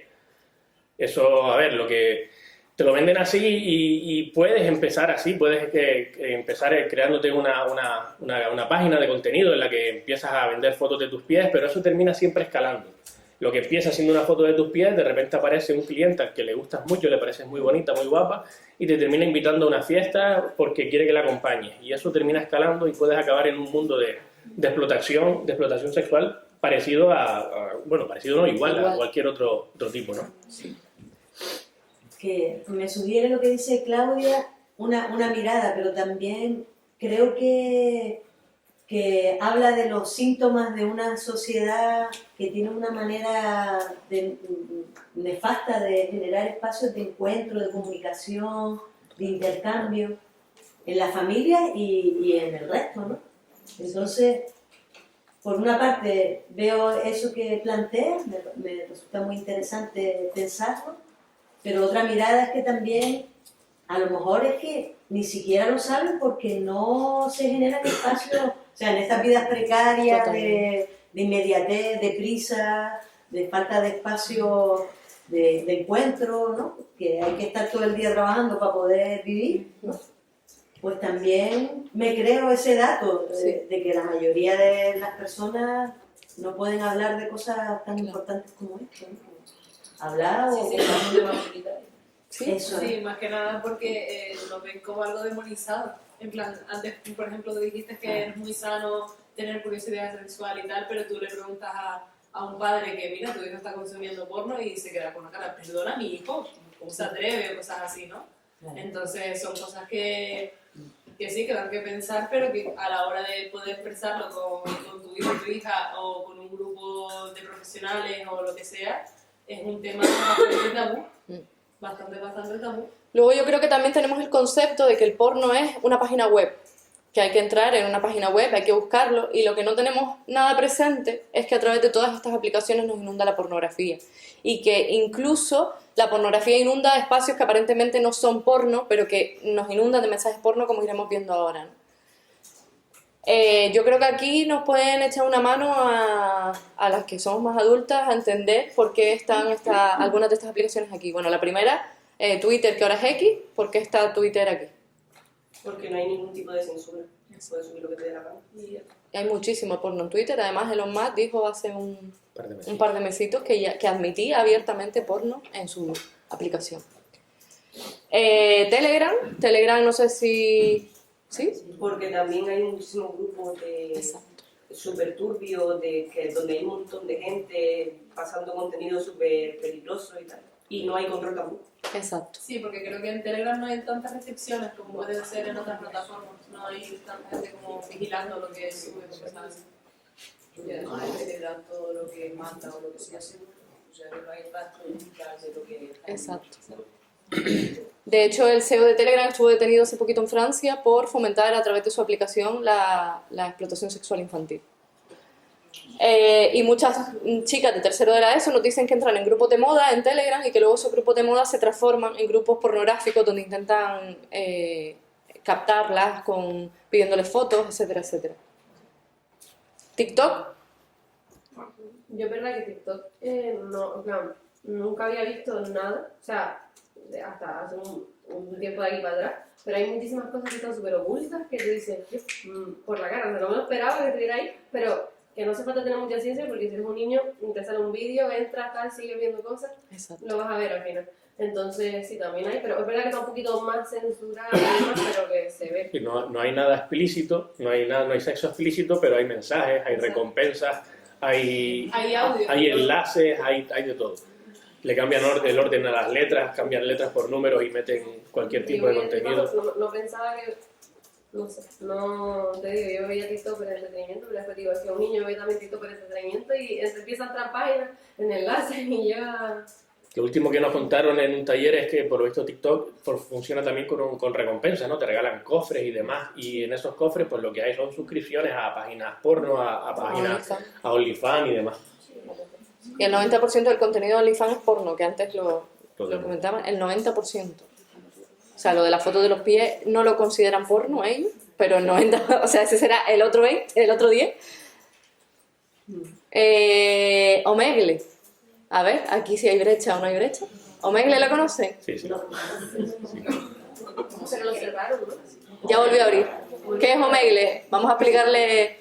Eso, a ver, lo que te lo venden así y puedes empezar así, puedes empezar creándote una página de contenido en la que empiezas a vender fotos de tus pies, pero eso termina siempre escalando. Lo que empieza siendo una foto de tus pies, de repente aparece un cliente al que le gustas mucho, le pareces muy bonita, muy guapa, y te termina invitando a una fiesta porque quiere que la acompañes. Y eso termina escalando y puedes acabar en un mundo de explotación sexual parecido parecido no, igual a cualquier otro tipo, ¿no? Sí. Que me sugiere lo que dice Claudia, una mirada, pero también creo que habla de los síntomas de una sociedad que tiene una manera nefasta de generar espacios de encuentro, de comunicación, de intercambio en la familia y en el resto, ¿no? Entonces, por una parte veo eso que planteas, me resulta muy interesante pensarlo, pero otra mirada es que también a lo mejor es que ni siquiera lo saben porque no se generan espacios, o sea, en estas vidas precarias de inmediatez, de prisa, de falta de espacio de encuentro, ¿no? Que hay que estar todo el día trabajando para poder vivir, ¿no? Pues también me creo ese dato de que la mayoría de las personas no pueden hablar de cosas tan importantes como esto, ¿no? Hablar o... Sí, eso Sí, es. más que nada porque lo ven como algo demonizado. En plan, antes, por ejemplo, tú dijiste que es muy sano tener curiosidad sexual y tal, pero tú le preguntas a un padre que, mira, tu hijo está consumiendo porno y se queda con una cara, perdona, mi hijo, ¿cómo se atreve? O cosas así, ¿no? Claro. Entonces son cosas que sí, que dan que pensar, pero que a la hora de poder expresarlo con tu hijo, tu hija, o con un grupo de profesionales o lo que sea, es un tema bastante tabú. Bastante tabú. Luego yo creo que también tenemos el concepto de que el porno es una página web, que hay que entrar en una página web, hay que buscarlo, y lo que no tenemos nada presente es que a través de todas estas aplicaciones nos inunda la pornografía, y que incluso la pornografía inunda espacios que aparentemente no son porno, pero que nos inundan de mensajes porno, como iremos viendo ahora, ¿no? Yo creo que aquí nos pueden echar una mano a las que somos más adultas a entender por qué están algunas de estas aplicaciones aquí. Bueno, la primera, Twitter, que ahora es X. ¿Por qué está Twitter aquí? Porque no hay ningún tipo de censura. Puedes subir lo que te dé la gana. Y hay muchísimo porno en Twitter. Además, Elon Musk dijo hace un par de mesitos que admitía abiertamente porno en su aplicación. Telegram, no sé si... ¿Sí? Porque también hay muchísimos grupos de súper turbios, donde hay un montón de gente pasando contenido súper peligroso y tal. Y no hay control tampoco. Exacto. Sí, porque creo que en Telegram no hay tantas restricciones como pueden ser en otras plataformas. No hay tanta gente como vigilando lo que sube o cosas así. Y además en Telegram todo lo que manda o lo que sea seguro. O sea, no hay rastro digital de lo que... Exacto. De hecho, el CEO de Telegram estuvo detenido hace poquito en Francia por fomentar a través de su aplicación la explotación sexual infantil. Y muchas chicas de tercero de la ESO nos dicen que entran en grupos de moda en Telegram y que luego esos grupos de moda se transforman en grupos pornográficos donde intentan captarlas pidiéndoles fotos, etcétera, etcétera. TikTok. Yo es verdad que TikTok no, en plan, nunca había visto nada, o sea, hasta hace un tiempo de aquí para atrás, pero hay muchísimas cosas que están súper ocultas que tú dices, por la cara, no me lo esperaba que estuviera ahí, pero que no hace falta tener mucha ciencia porque si eres un niño, te sale un vídeo, entras, tal, sigues viendo cosas, Exacto. lo vas a ver al final. Entonces sí, también hay, pero es verdad que está un poquito más censurado y demás, pero que se ve. Y no hay nada explícito, no hay sexo explícito, pero hay mensajes, hay recompensas, hay audio, hay enlaces, hay de todo. Le cambian el orden a las letras, cambian letras por números y meten cualquier tipo de contenido. No pensaba que, no sé, no te digo, yo veía TikTok por entretenimiento, pero después digo, es que un niño ve también TikTok por entretenimiento y empieza a entrar páginas en enlaces y ya... Lo último que nos contaron en un taller es que por lo visto TikTok funciona también con recompensas, ¿no? Te regalan cofres y demás, y en esos cofres pues lo que hay son suscripciones a páginas porno, a páginas, a OnlyFans y demás. Y el 90% del contenido de OnlyFans es porno, que antes lo comentaban, el 90%. O sea, lo de la foto de los pies no lo consideran porno ellos, pero el 90%, o sea, ese será el otro 20%, el otro 10%. Omegle. A ver, aquí si hay brecha o no hay brecha. ¿Omegle lo conocen? Sí, sí. Pero lo cerraron, ¿no? Ya volvió a abrir. ¿Qué es Omegle? Vamos a explicarle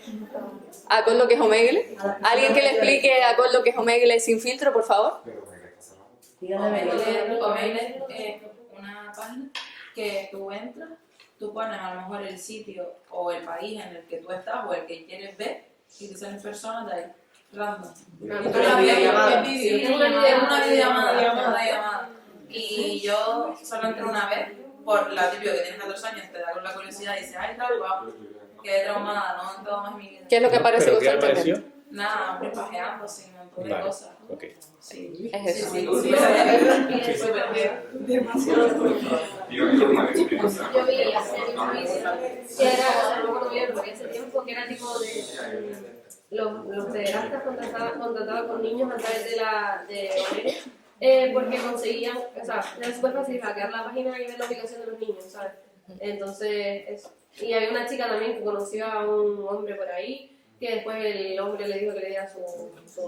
a Coldo qué es Omegle. ¿Alguien que le explique a Coldo qué es Omegle sin filtro, por favor? Omegle es una página que tú entras, tú pones a lo mejor el sitio o el país en el que tú estás o el que quieres ver y te salen personas de ahí, random. Una videollamada. Sí, Sí, una videollamada. Y yo solo entré una vez, por la típica que tienes 14 años, te da con la curiosidad y dices, ay, tal, guau, quedé traumada, no he entrado más en mi vida. ¿Qué es lo que aparece ¿Pero qué constantemente? apareció? Nada, hombre, pajeando, sin un montón de cosas. Ok. Sí. Es eso. Sí. Yo vi hace un vídeo que era, no me acuerdo bien, porque hace tiempo que era tipo de los pederastas contrataban con niños a través de Valeria, porque conseguían, o sea, era súper fácil hackear la página y ver la ubicación de los niños, ¿sabes? Entonces, y había una chica también que conoció a un hombre por ahí, que después el hombre le dijo que le diera su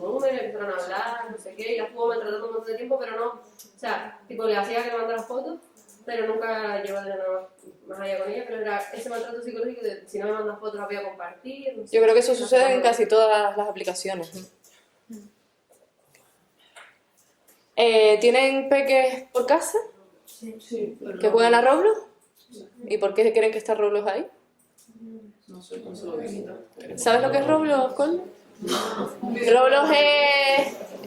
número, empezaron a hablar, no sé qué, y la estuvo maltratando un montón de tiempo, pero no, o sea, tipo le hacía que le mandara fotos, pero nunca llegó de nada más allá con ella, pero era ese maltrato psicológico de si no me mandas fotos las voy a compartir. No sé. Yo creo que eso sucede en casi todas las aplicaciones. ¿Tienen peques por casa? Sí. ¿Que juegan a Roblox? ¿Y por qué creen que está Roblox ahí? No sé cómo se lo visita. ¿Sabes lo que es Roblox, Col? Roblox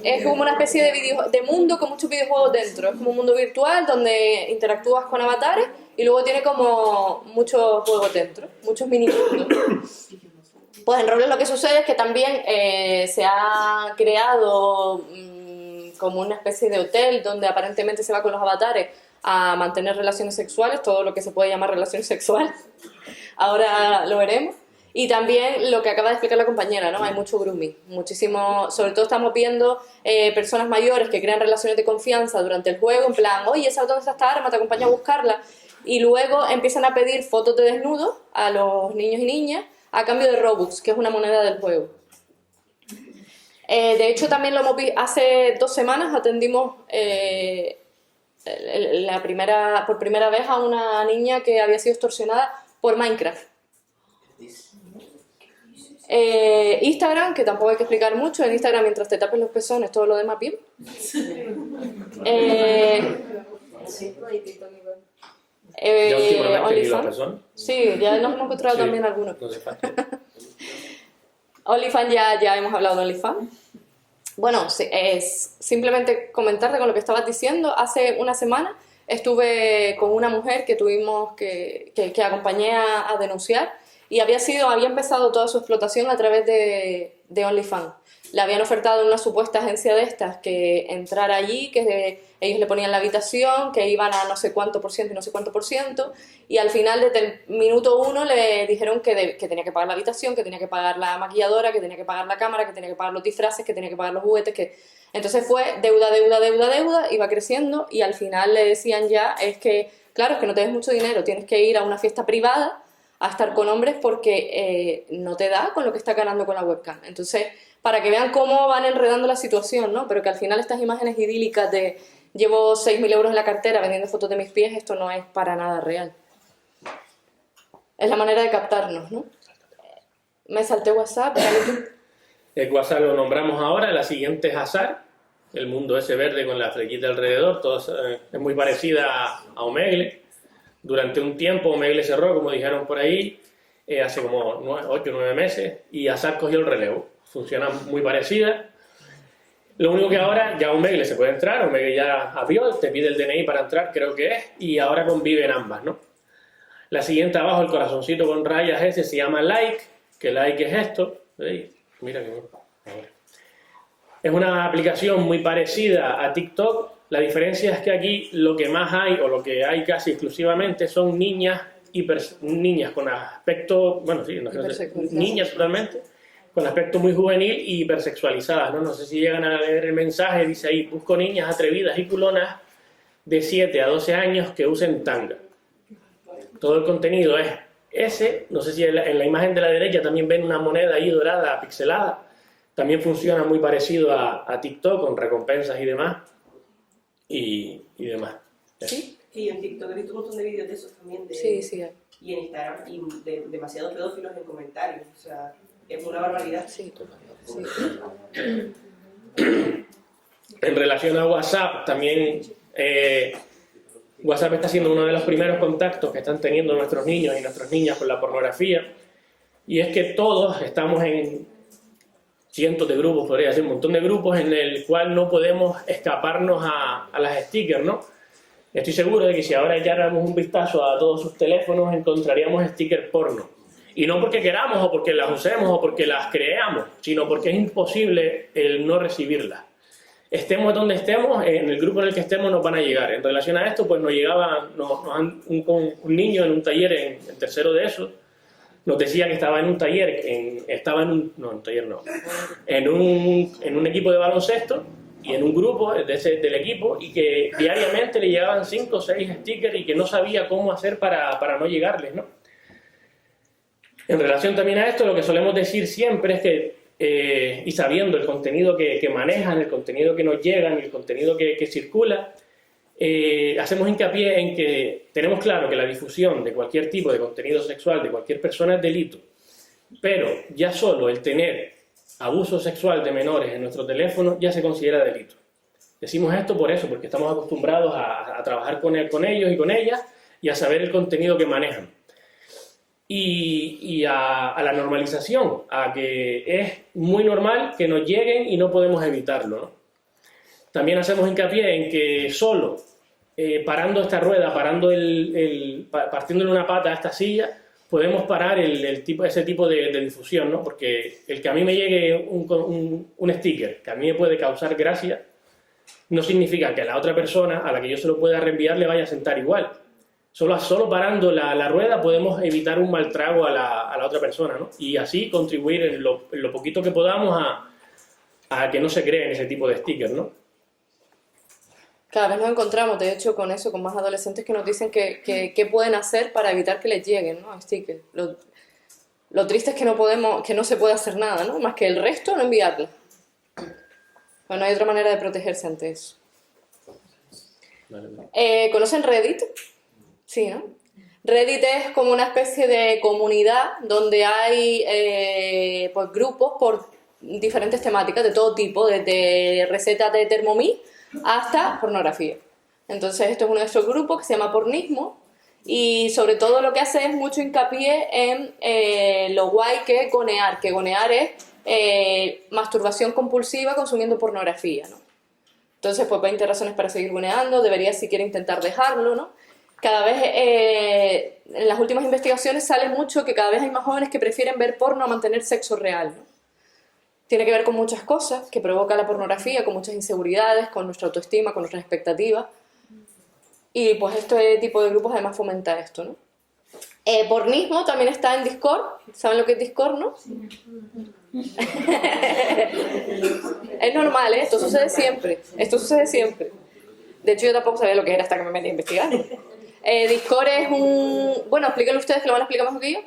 es como una especie de mundo con muchos videojuegos dentro. Es como un mundo virtual donde interactúas con avatares y luego tiene como muchos juegos dentro, muchos minimundos. Pues en Roblox lo que sucede es que también se ha creado como una especie de hotel donde aparentemente se va con los avatares a mantener relaciones sexuales, todo lo que se puede llamar relación sexual. Ahora lo veremos. Y también lo que acaba de explicar la compañera, ¿no? Hay mucho grooming, muchísimo, sobre todo estamos viendo personas mayores que crean relaciones de confianza durante el juego, en plan, oye, ¿sabes dónde está esta arma? Te acompaño a buscarla. Y luego empiezan a pedir fotos de desnudos a los niños y niñas a cambio de Robux, que es una moneda del juego. De hecho, también lo hemos visto, hace 2 semanas atendimos por primera vez a una niña que había sido extorsionada por Minecraft. Instagram, que tampoco hay que explicar mucho, en Instagram mientras te tapes los pezones, todo lo demás bien. ¿Ya últimamente vi los pezones? Sí, ya nos hemos encontrado también algunos. OnlyFans, ya hemos hablado de OnlyFans. Bueno, es simplemente comentarte con lo que estabas diciendo. Hace una semana estuve con una mujer que tuvimos que acompañé a denunciar y había empezado toda su explotación a través de OnlyFans. Le habían ofertado una supuesta agencia de estas que entrara allí, que ellos le ponían la habitación, que iban a no sé cuánto por ciento y no sé cuánto por ciento, y al final desde el minuto 1 le dijeron que tenía que pagar la habitación, que tenía que pagar la maquilladora, que tenía que pagar la cámara, que tenía que pagar los disfraces, que tenía que pagar los juguetes, Entonces fue deuda, iba creciendo, y al final le decían ya, es que no tienes mucho dinero, tienes que ir a una fiesta privada a estar con hombres porque no te da con lo que estás ganando con la webcam. Entonces, para que vean cómo van enredando la situación, ¿no? Pero que al final estas imágenes idílicas de llevo 6.000 euros en la cartera vendiendo fotos de mis pies, esto no es para nada real. Es la manera de captarnos, ¿no? Me salté WhatsApp, dale tú. El WhatsApp lo nombramos ahora, la siguiente es Azar, el mundo ese verde con la flequita alrededor, es muy parecida a Omegle. Durante un tiempo Omegle cerró, como dijeron por ahí, hace como 8 o 9 meses, y Azar cogió el relevo. Funciona muy parecida. Lo único que ahora ya Omegle se puede entrar, Omegle ya abrió, te pide el DNI para entrar, creo que es, y ahora conviven ambas, ¿no? La siguiente abajo, el corazoncito con rayas ese, se llama Like, que Like es esto. ¿Veis? Mira que bueno. Es una aplicación muy parecida a TikTok. La diferencia es que aquí lo que más hay, o lo que hay casi exclusivamente, son niñas con aspecto, bueno, sí, no sé, niñas totalmente, con aspecto muy juvenil y hipersexualizadas, ¿no? No sé si llegan a leer el mensaje, dice ahí, busco niñas atrevidas y culonas de 7 a 12 años que usen tanga. Todo el contenido es ese, no sé si en la imagen de la derecha también ven una moneda ahí dorada, pixelada, también funciona muy parecido a TikTok, con recompensas y demás, y demás. ¿Sí? Sí, en TikTok he visto un montón de vídeos de esos también, Sí. Y en Instagram, y de demasiados pedófilos en comentarios, o sea, es una barbaridad. Sí. En relación a WhatsApp, también WhatsApp está siendo uno de los primeros contactos que están teniendo nuestros niños y nuestras niñas con la pornografía, y es que todos estamos en cientos de grupos, podría decir un montón de grupos en el cual no podemos escaparnos a las stickers, ¿no? Estoy seguro de que si ahora echáramos un vistazo a todos sus teléfonos encontraríamos stickers porno. Y no porque queramos o porque las usemos o porque las creamos, sino porque es imposible el no recibirlas. Estemos donde estemos, en el grupo en el que estemos nos van a llegar. En relación a esto, pues nos llegaba un niño en un taller en tercero de eso, nos decía que estaba en un taller, en un equipo de baloncesto y en un grupo del equipo, y que diariamente le llegaban 5 o 6 stickers y que no sabía cómo hacer para no llegarles, ¿no? En relación también a esto, lo que solemos decir siempre es que, y sabiendo el contenido que manejan, el contenido que nos llegan, el contenido que circula, hacemos hincapié en que tenemos claro que la difusión de cualquier tipo de contenido sexual de cualquier persona es delito, pero ya solo el tener abuso sexual de menores en nuestro teléfono ya se considera delito. Decimos esto por eso, porque estamos acostumbrados a trabajar con ellos y con ellas y a saber el contenido que manejan. Y a la normalización, a que es muy normal que nos lleguen y no podemos evitarlo, ¿no? También hacemos hincapié en que solo parando esta rueda, partiéndole una pata a esta silla, podemos parar ese tipo de difusión, ¿no? Porque el que a mí me llegue un sticker que a mí me puede causar gracia, no significa que a la otra persona a la que yo se lo pueda reenviar le vaya a sentar igual. Solo parando la rueda podemos evitar un mal trago a la otra persona, ¿no? Y así contribuir en lo poquito que podamos a que no se creen ese tipo de stickers, ¿no? Cada vez nos encontramos, de hecho, con eso, con más adolescentes que nos dicen que pueden hacer para evitar que les lleguen, ¿no? Stickers. Lo triste es que no se puede hacer nada, ¿no? Más que el resto no enviarlo. Bueno, no hay otra manera de protegerse ante eso. ¿Conocen Reddit? Sí, ¿no? Reddit es como una especie de comunidad donde hay pues, grupos por diferentes temáticas de todo tipo, desde recetas de Thermomix hasta pornografía. Entonces esto es uno de esos grupos que se llama Pornismo, y sobre todo lo que hace es mucho hincapié en lo guay que es gonear, que gonear es masturbación compulsiva consumiendo pornografía, ¿no? Entonces pues 20 razones para seguir goneando, deberías siquiera intentar dejarlo, ¿no? Cada vez, en las últimas investigaciones sale mucho que cada vez hay más jóvenes que prefieren ver porno a mantener sexo real, ¿no? Tiene que ver con muchas cosas que provoca la pornografía, con muchas inseguridades, con nuestra autoestima, con nuestras expectativas. Y pues este tipo de grupos además fomenta esto, ¿no? Pornismo también está en Discord. ¿Saben lo que es Discord, no? Es normal, ¿eh? Esto sucede siempre. De hecho, yo tampoco sabía lo que era hasta que me metí a investigar. Discord es un... Bueno, explíquenlo ustedes, que lo van a explicar mejor que yo.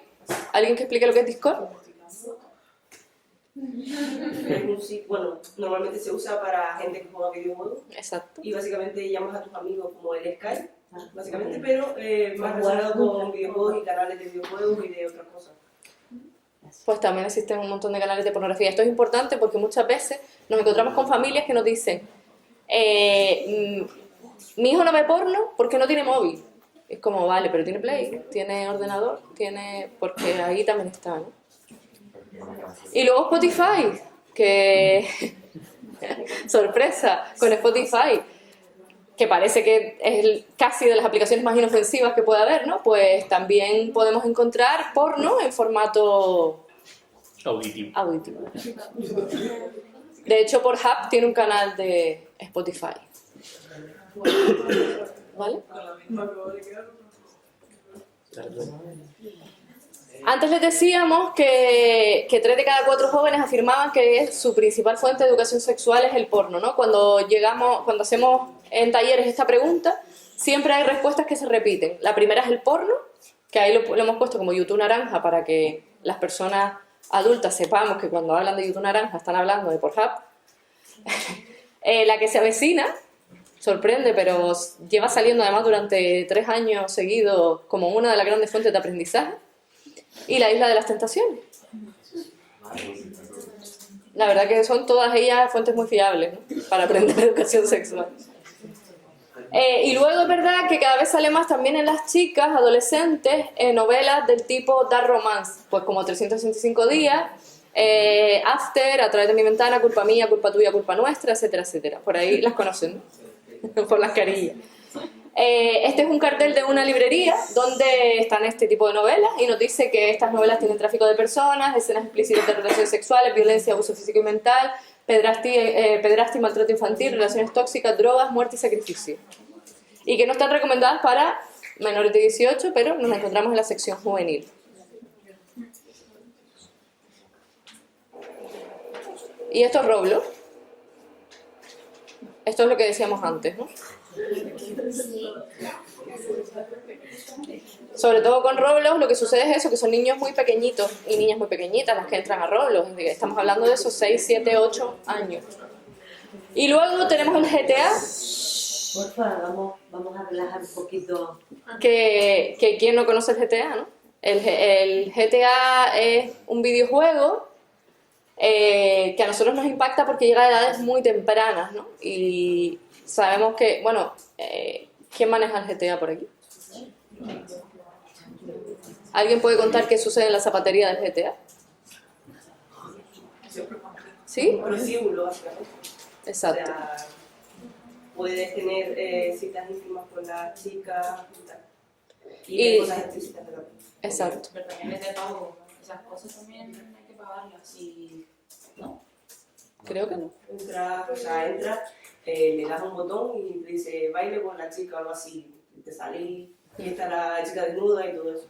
¿Alguien que explique lo que es Discord? Bueno, normalmente se usa para gente que juega videojuegos. Exacto. Y básicamente llamas a tus amigos como el Skype, básicamente, pero más relacionado con videojuegos y canales de videojuegos y de otras cosas. Pues también existen un montón de canales de pornografía. Esto es importante porque muchas veces nos encontramos con familias que nos dicen mi hijo no ve porno porque no tiene móvil. Es como, vale, pero tiene Play, tiene ordenador, porque ahí también está, ¿no? Y luego Spotify, que sorpresa, con Spotify, que parece que es casi de las aplicaciones más inofensivas que puede haber, ¿no? Pues también podemos encontrar porno en formato auditivo. De hecho, Pornhub tiene un canal de Spotify. ¿Vale? Antes les decíamos que 3 de cada 4 jóvenes afirmaban que su principal fuente de educación sexual es el porno, ¿no? Cuando hacemos en talleres esta pregunta, siempre hay respuestas que se repiten. La primera es el porno, que ahí lo hemos puesto como YouTube naranja para que las personas adultas sepamos que cuando hablan de YouTube naranja están hablando de Pornhub. La que se avecina, sorprende, pero lleva saliendo además durante 3 años seguidos como una de las grandes fuentes de aprendizaje. Y la Isla de las Tentaciones. La verdad que son todas ellas fuentes muy fiables, ¿no? Para aprender educación sexual. Y luego es verdad que cada vez sale más también en las chicas, adolescentes, novelas del tipo Dark Romance, pues como 365 días, After, A través de mi ventana, Culpa mía, culpa tuya, culpa nuestra, etcétera, etcétera. Por ahí las conocen, ¿no? Por las carillas. Este es un cartel de una librería donde están este tipo de novelas y nos dice que estas novelas tienen tráfico de personas, escenas explícitas de relaciones sexuales, violencia, abuso físico y mental, pedrastia y maltrato infantil, relaciones tóxicas, drogas, muerte y sacrificio. Y que no están recomendadas para menores de 18, pero nos encontramos en la sección juvenil. Y esto es Roblox. Esto es lo que decíamos antes, ¿no? Sobre todo con Roblox lo que sucede es eso, que son niños muy pequeñitos y niñas muy pequeñitas las que entran a Roblox. Estamos hablando de esos 6, 7, 8 años. Y luego tenemos el GTA. Porfa, vamos a relajar un poquito. Que ¿quién no conoce el GTA, no? El GTA es un videojuego que a nosotros nos impacta porque llega a edades muy tempranas, ¿no? Y sabemos que, bueno, ¿quién maneja el GTA por aquí? ¿Alguien puede contar qué sucede en la zapatería del GTA? ¿Sí? Un prostíbulo, básicamente. Exacto. O sea, puedes tener citas íntimas con las chicas y tal. Y cosas explícitas también. Exacto. Pero también es de pago. Esas cosas también hay que pagarlas y... ¿no? Creo que no. Entras, le das un botón y te dice baile con la chica o algo así. Y te sale y está la chica desnuda y todo eso.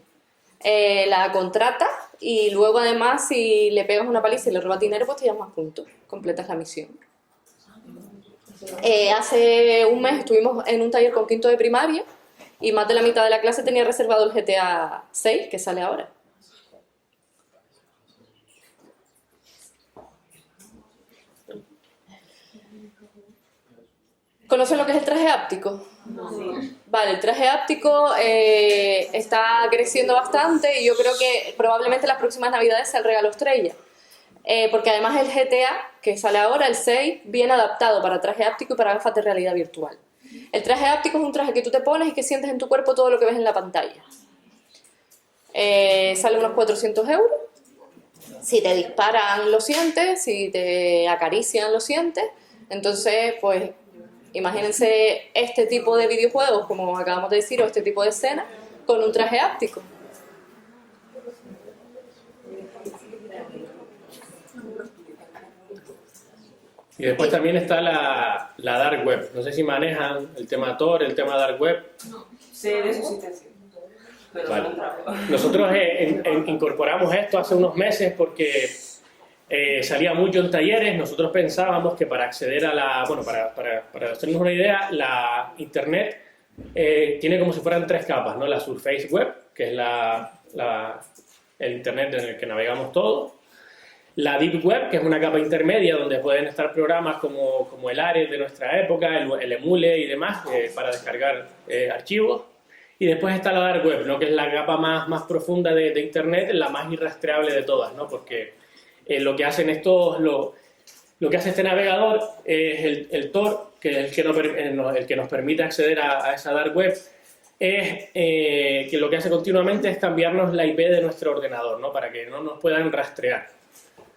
La contrata y luego además si le pegas una paliza y le robas dinero pues te llamas a punto, completas la misión. Hace un mes estuvimos en un taller con quinto de primaria y más de la mitad de la clase tenía reservado el GTA 6 que sale ahora. ¿Conocen lo que es el traje áptico? Sí. Vale, el traje áptico está creciendo bastante y yo creo que probablemente las próximas navidades sea el regalo estrella. Porque además el GTA, que sale ahora, el 6, viene adaptado para traje áptico y para gafas de realidad virtual. El traje áptico es un traje que tú te pones y que sientes en tu cuerpo todo lo que ves en la pantalla. Sale unos 400 €. Si te disparan lo sientes, si te acarician lo sientes. Entonces, pues, imagínense este tipo de videojuegos, como acabamos de decir, o este tipo de escena, con un traje áptico. Y después también está la dark web. No sé si manejan el tema Tor, el tema dark web. No, sé de su existencia. Pero vale. no Nosotros incorporamos esto hace unos meses porque salía mucho en talleres. Nosotros pensábamos que para acceder a la... Bueno, para hacernos una idea, la Internet tiene como si fueran 3 capas, ¿no? La Surface Web, que es el Internet en el que navegamos todos. La Deep Web, que es una capa intermedia donde pueden estar programas como el Ares de nuestra época, el Emule y demás, para descargar archivos. Y después está la Dark Web, ¿no? Que es la capa más profunda de Internet, la más irrastreable de todas, ¿no? Porque lo que hacen lo que hace este navegador es el Tor, que es el que nos permite acceder a esa Dark Web, es que lo que hace continuamente es cambiarnos la IP de nuestro ordenador, ¿no? Para que no nos puedan rastrear.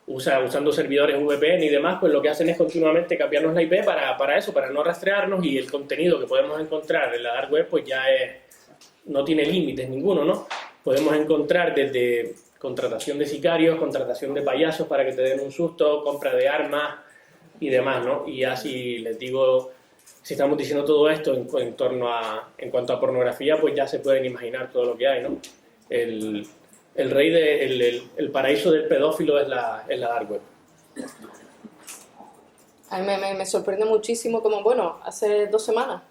Usando servidores VPN y demás, pues lo que hacen es continuamente cambiarnos la IP para eso, para no rastrearnos, y el contenido que podemos encontrar en la Dark Web pues ya no tiene límites ninguno, ¿no? Podemos encontrar desde contratación de sicarios, contratación de payasos para que te den un susto, compra de armas y demás, ¿no? Y así les digo, si estamos diciendo todo esto en cuanto a pornografía, pues ya se pueden imaginar todo lo que hay, ¿no? El rey el paraíso del pedófilo es la Dark Web. A mí me sorprende muchísimo como, bueno, hace 2 semanas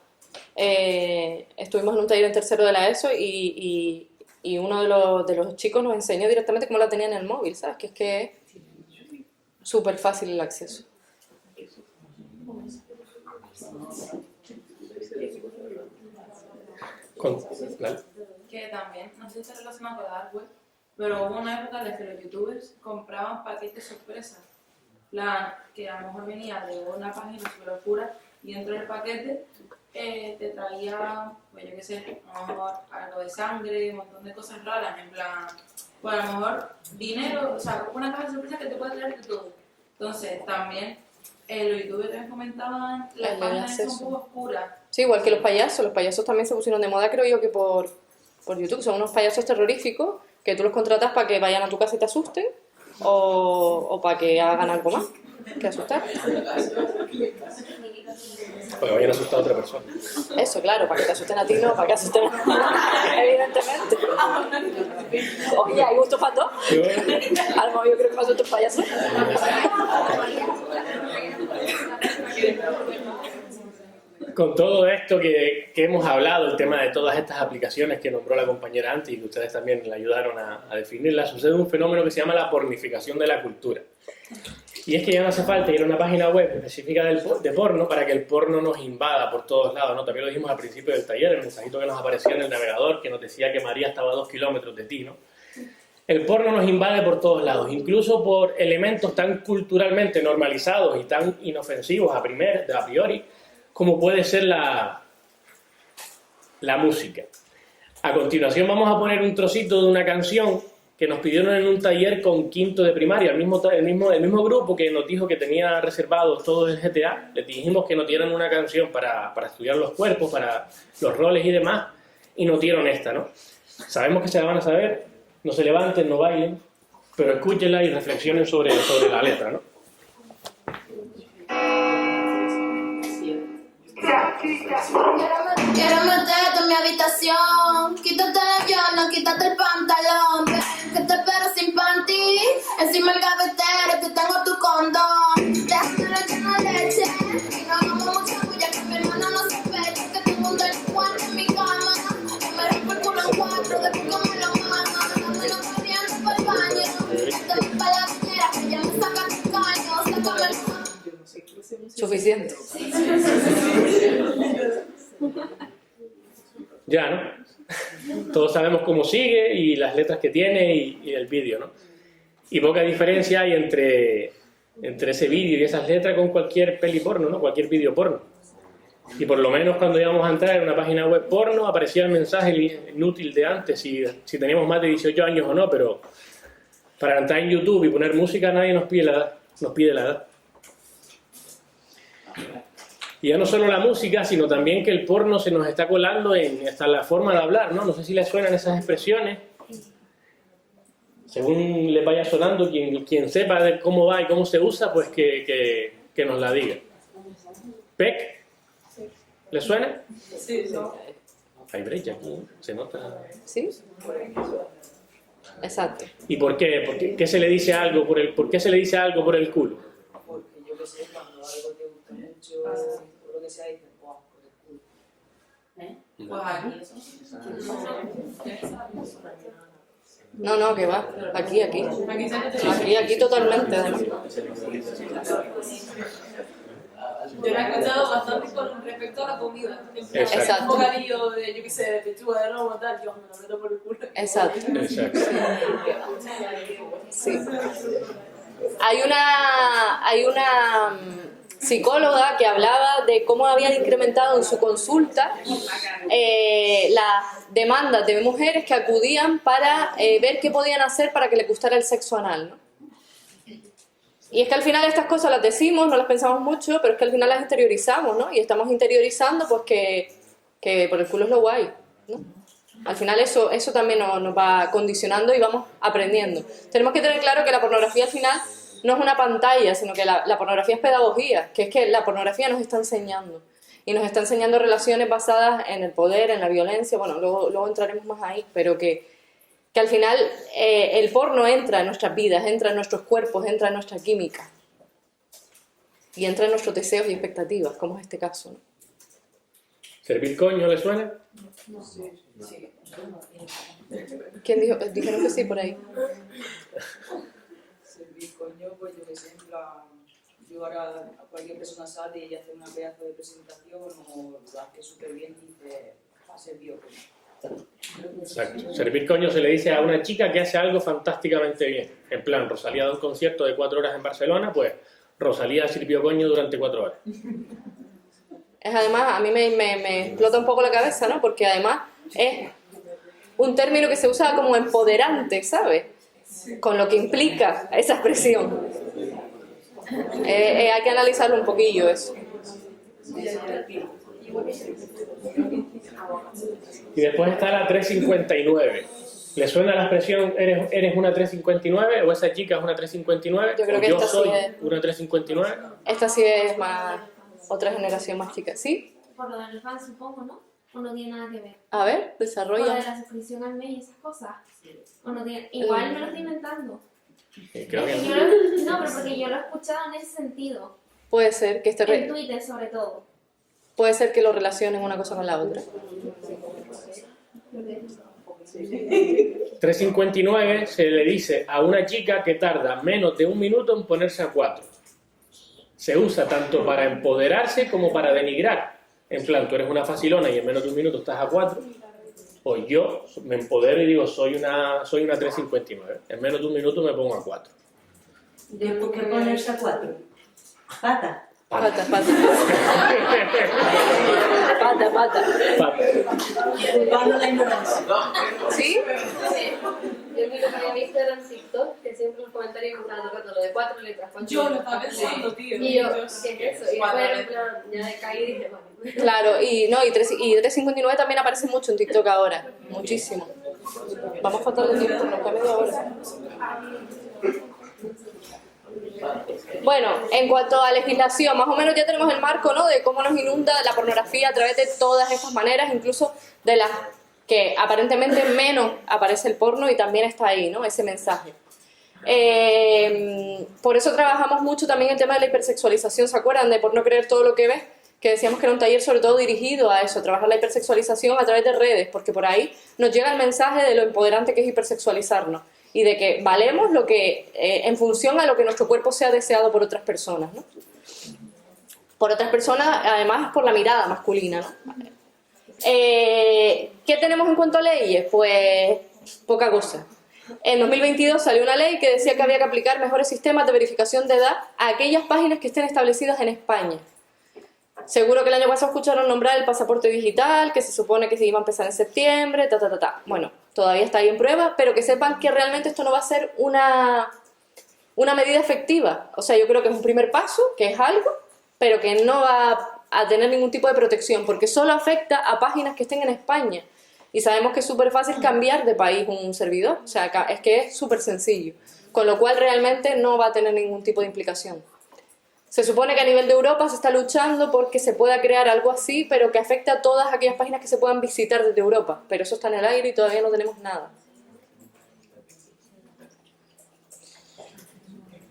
estuvimos en un taller en tercero de la ESO y uno de los chicos nos enseñó directamente cómo la tenía en el móvil, ¿sabes? Que es súper fácil el acceso. Que también, no sé si está relacionado con la dark web, pero hubo una época en la que los youtubers compraban paquetes sorpresa. Plan, que a lo mejor venía de una página súper oscura y dentro del paquete te traía, pues yo qué sé, a lo mejor algo de sangre, un montón de cosas raras, en plan, pues a lo mejor dinero, o sea, una caja de sorpresa que te puede traer de todo. Entonces, también los youtubers también comentaban las páginas son un poco oscuras. Sí, igual que los payasos también se pusieron de moda, creo yo, que por YouTube, son unos payasos terroríficos que tú los contratas para que vayan a tu casa y te asusten o para que hagan algo más que asustar. Para que vayan a asustar a otra persona. Eso, claro, para que te asusten a ti, no, para que asusten a evidentemente. Oye, hay gusto para todo. A lo mejor yo creo que pasó estos payasos. Con todo esto que hemos hablado, el tema de todas estas aplicaciones que nombró la compañera antes y que ustedes también le ayudaron a definirlas, sucede un fenómeno que se llama la pornificación de la cultura. Y es que ya no hace falta ir a una página web específica de porno para que el porno nos invada por todos lados, ¿no? También lo dijimos al principio del taller, el mensajito que nos aparecía en el navegador, que nos decía que María estaba a 2 kilómetros de ti, ¿no? El porno nos invade por todos lados, incluso por elementos tan culturalmente normalizados y tan inofensivos a priori, como puede ser la música. A continuación vamos a poner un trocito de una canción que nos pidieron en un taller con quinto de primaria, el mismo grupo que nos dijo que tenía reservados todo el GTA. Les dijimos que nos dieran una canción para estudiar los cuerpos, para los roles y demás, y nos dieron esta, ¿no? Sabemos que se la van a saber, no se levanten, no bailen, pero escúchenla y reflexionen sobre la letra, ¿no? Quiero meterte en mi habitación, quítate la llana, quítate el pantalón, ven, que te espero sin panty, encima el gavetero que tengo tu condón, déjame la llena de leche, y no hagamos mucha bulla que mi hermano no sospeche, que tengo un delincuente en mi cama, que me rompo el culo en 4, después que me lo mama, dándolo corriendo para el baño, te voy para la bañera, que ya me saca tu caño, sácame el... Suficiente. Ya, ¿no? Todos sabemos cómo sigue y las letras que tiene y el vídeo, ¿no? Y poca diferencia hay entre ese vídeo y esas letras con cualquier peli porno, ¿no? Cualquier vídeo porno. Y por lo menos cuando íbamos a entrar en una página web porno aparecía el mensaje inútil de antes, si teníamos más de 18 años o no, pero para entrar en YouTube y poner música nadie nos pide la edad. Y ya no solo la música, sino también que el porno se nos está colando hasta la forma de hablar, ¿no? No sé si les suenan esas expresiones. Según les vaya sonando, quien sepa de cómo va y cómo se usa, pues que nos la diga. ¿Pec? ¿Les suena? Sí, sí. Hay brecha aquí, se nota. ¿Sí? Exacto. ¿Y por qué? ¿Qué se le dice algo por qué se le dice algo por el culo? Porque yo que sé, cuando algo te gusta mucho, o lo que sea, dices, ¡buah, por el culo! Pues aquí. No, que va. Aquí. Aquí totalmente. Yo lo he escuchado bastante con respecto a la comida. Exacto. Un bocadillo de, yo qué sé, de pechuga de lomo, tal, yo me lo meto por el culo. Exacto. Exacto. Sí. Hay una psicóloga que hablaba de cómo habían incrementado en su consulta las demandas de mujeres que acudían para ver qué podían hacer para que les gustara el sexo anal, ¿no? Y es que al final estas cosas las decimos, no las pensamos mucho, pero es que al final las interiorizamos, ¿no? Y estamos interiorizando pues que por el culo es lo guay, ¿no? Al final eso también nos va condicionando y vamos aprendiendo. Tenemos que tener claro que la pornografía al final no es una pantalla, sino que la pornografía es pedagogía, que es que la pornografía nos está enseñando. Y nos está enseñando relaciones basadas en el poder, en la violencia, bueno, luego entraremos más ahí, pero que al final el porno entra en nuestras vidas, entra en nuestros cuerpos, entra en nuestra química. Y entra en nuestros deseos y expectativas, como es este caso, ¿no? ¿Servir coño le suena? Sí. ¿Quién dijo? Dijeron que sí por ahí. Servir coño, pues yo que sé, en plan, yo ahora a cualquier persona sale y hace una pedazo de presentación o lo hace súper bien y dice, ha servido coño. Exacto. Servir coño se le dice a una chica que hace algo fantásticamente bien. En plan, Rosalía da un concierto de 4 horas en Barcelona, pues Rosalía sirvió coño durante 4 horas. Es además, a mí me explota un poco la cabeza, ¿no? Porque además es un término que se usa como empoderante, ¿sabes? Con lo que implica esa expresión. Hay que analizarlo un poquillo eso. Y después está la 359. ¿Le suena la expresión eres una 359 o esa chica es una 359? Yo creo que yo esta soy sí es. Una 359. Esta sí es más otra generación más chica, ¿sí? Por lo del fan, supongo, ¿no? o no tiene nada que ver? A ver, Con lo de desarrolla. la suscripción al mes y esas cosas. ¿O no tiene? Igual me lo estoy inventando. Creo que No, pero porque yo lo he escuchado en ese sentido. Puede ser que En Twitter, sobre todo. puede ser que lo relacionen una cosa con la otra. 3.59 se le dice a una chica que tarda menos de 1 minuto en ponerse a 4. Se usa tanto para empoderarse como para denigrar. En plan, tú eres una facilona y en menos de 1 minuto estás a 4. Pues yo me empodero y digo, soy una 3.59. En menos de 1 minuto me pongo a 4. ¿Por qué ponerse a 4? Pata. Pata. Culpando la ignorancia. ¿Sí? Yo creo que había visto era en TikTok que siempre un comentario que todo el rato lo de 4 letras. Yo lo estaba pensando, tío. Y yo, ¿qué es eso? Y después en plan, ya caí y dije, vale. Claro, y 3.59 también aparece mucho en TikTok ahora. Muchísimo. Vamos a faltar de tiempo, nos queda media hora. Bueno, en cuanto a legislación, más o menos ya tenemos el marco, ¿no?, de cómo nos inunda la pornografía a través de todas estas maneras, incluso de las que aparentemente menos aparece el porno y también está ahí, ¿no?, ese mensaje. Por eso trabajamos mucho también el tema de la hipersexualización, ¿se acuerdan? De Por no creer todo lo que ves, que decíamos que era un taller sobre todo dirigido a eso, trabajar la hipersexualización a través de redes, porque por ahí nos llega el mensaje de lo empoderante que es hipersexualizarnos y de que valemos lo que en función a lo que nuestro cuerpo sea deseado por otras personas, ¿no? Por otras personas, además por la mirada masculina, ¿no? ¿Qué tenemos en cuanto a leyes? Pues poca cosa. En 2022 salió una ley que decía que había que aplicar mejores sistemas de verificación de edad a aquellas páginas que estén establecidas en España. Seguro que el año pasado escucharon nombrar el pasaporte digital, que se supone que se iba a empezar en septiembre, Bueno, todavía está ahí en prueba, pero que sepan que realmente esto no va a ser una medida efectiva. O sea, yo creo que es un primer paso, que es algo, pero que no va a tener ningún tipo de protección, porque solo afecta a páginas que estén en España. Y sabemos que es súper fácil cambiar de país un servidor, o sea, es que es súper sencillo. Con lo cual realmente no va a tener ningún tipo de implicación. Se supone que a nivel de Europa se está luchando porque se pueda crear algo así, pero que afecte a todas aquellas páginas que se puedan visitar desde Europa. Pero eso está en el aire y todavía no tenemos nada.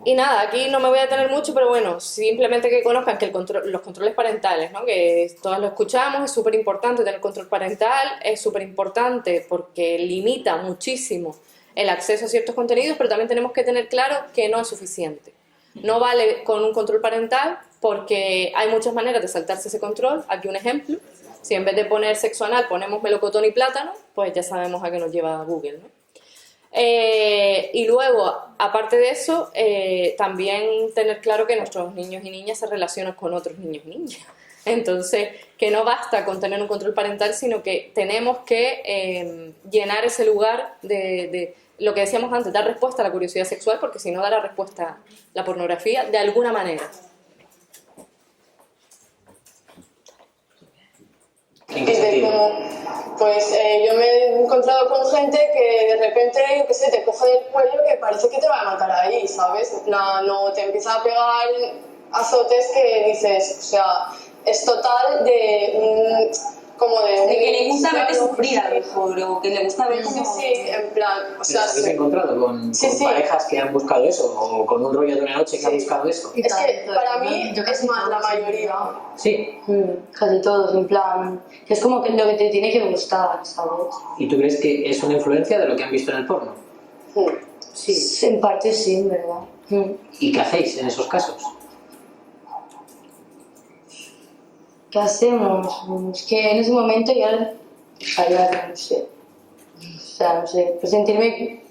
Y nada, aquí no me voy a detener mucho, pero bueno, simplemente que conozcan que los controles parentales, ¿no?, que todos lo escuchamos, es súper importante tener control parental, es súper importante porque limita muchísimo el acceso a ciertos contenidos, pero también tenemos que tener claro que no es suficiente. No vale con un control parental porque hay muchas maneras de saltarse ese control. Aquí un ejemplo, si en vez de poner sexo anal ponemos melocotón y plátano, pues ya sabemos a qué nos lleva Google, ¿no? Y luego, aparte de eso, también tener claro que nuestros niños y niñas se relacionan con otros niños y niñas. Entonces, que no basta con tener un control parental, sino que tenemos que llenar ese lugar de lo que decíamos antes, dar respuesta a la curiosidad sexual, porque si no dará respuesta la pornografía de alguna manera. ¿En qué sentido? Pues yo me he encontrado con gente que de repente, yo qué sé, te coge del cuello que parece que te va a matar ahí, ¿sabes? No, te empieza a pegar azotes que dices, o sea, es total de de que le gusta verte sufrir a lo mejor, o que le gusta ver cómo... Sí, en plan, o sea... ¿Te has encontrado con parejas que han buscado eso? ¿O con un rollo de una noche que han buscado eso? Es que para mí es más la mayoría. Sí. Casi todos, en plan... Es como que lo que te tiene que gustar, ¿sabes? ¿Y tú crees que es una influencia de lo que han visto en el porno? Sí. En parte sí, en verdad. ¿Y qué hacéis en esos casos? ¿Qué hacemos? Es que en ese momento ya callar, no sé. O sea, no sé, pues sentirme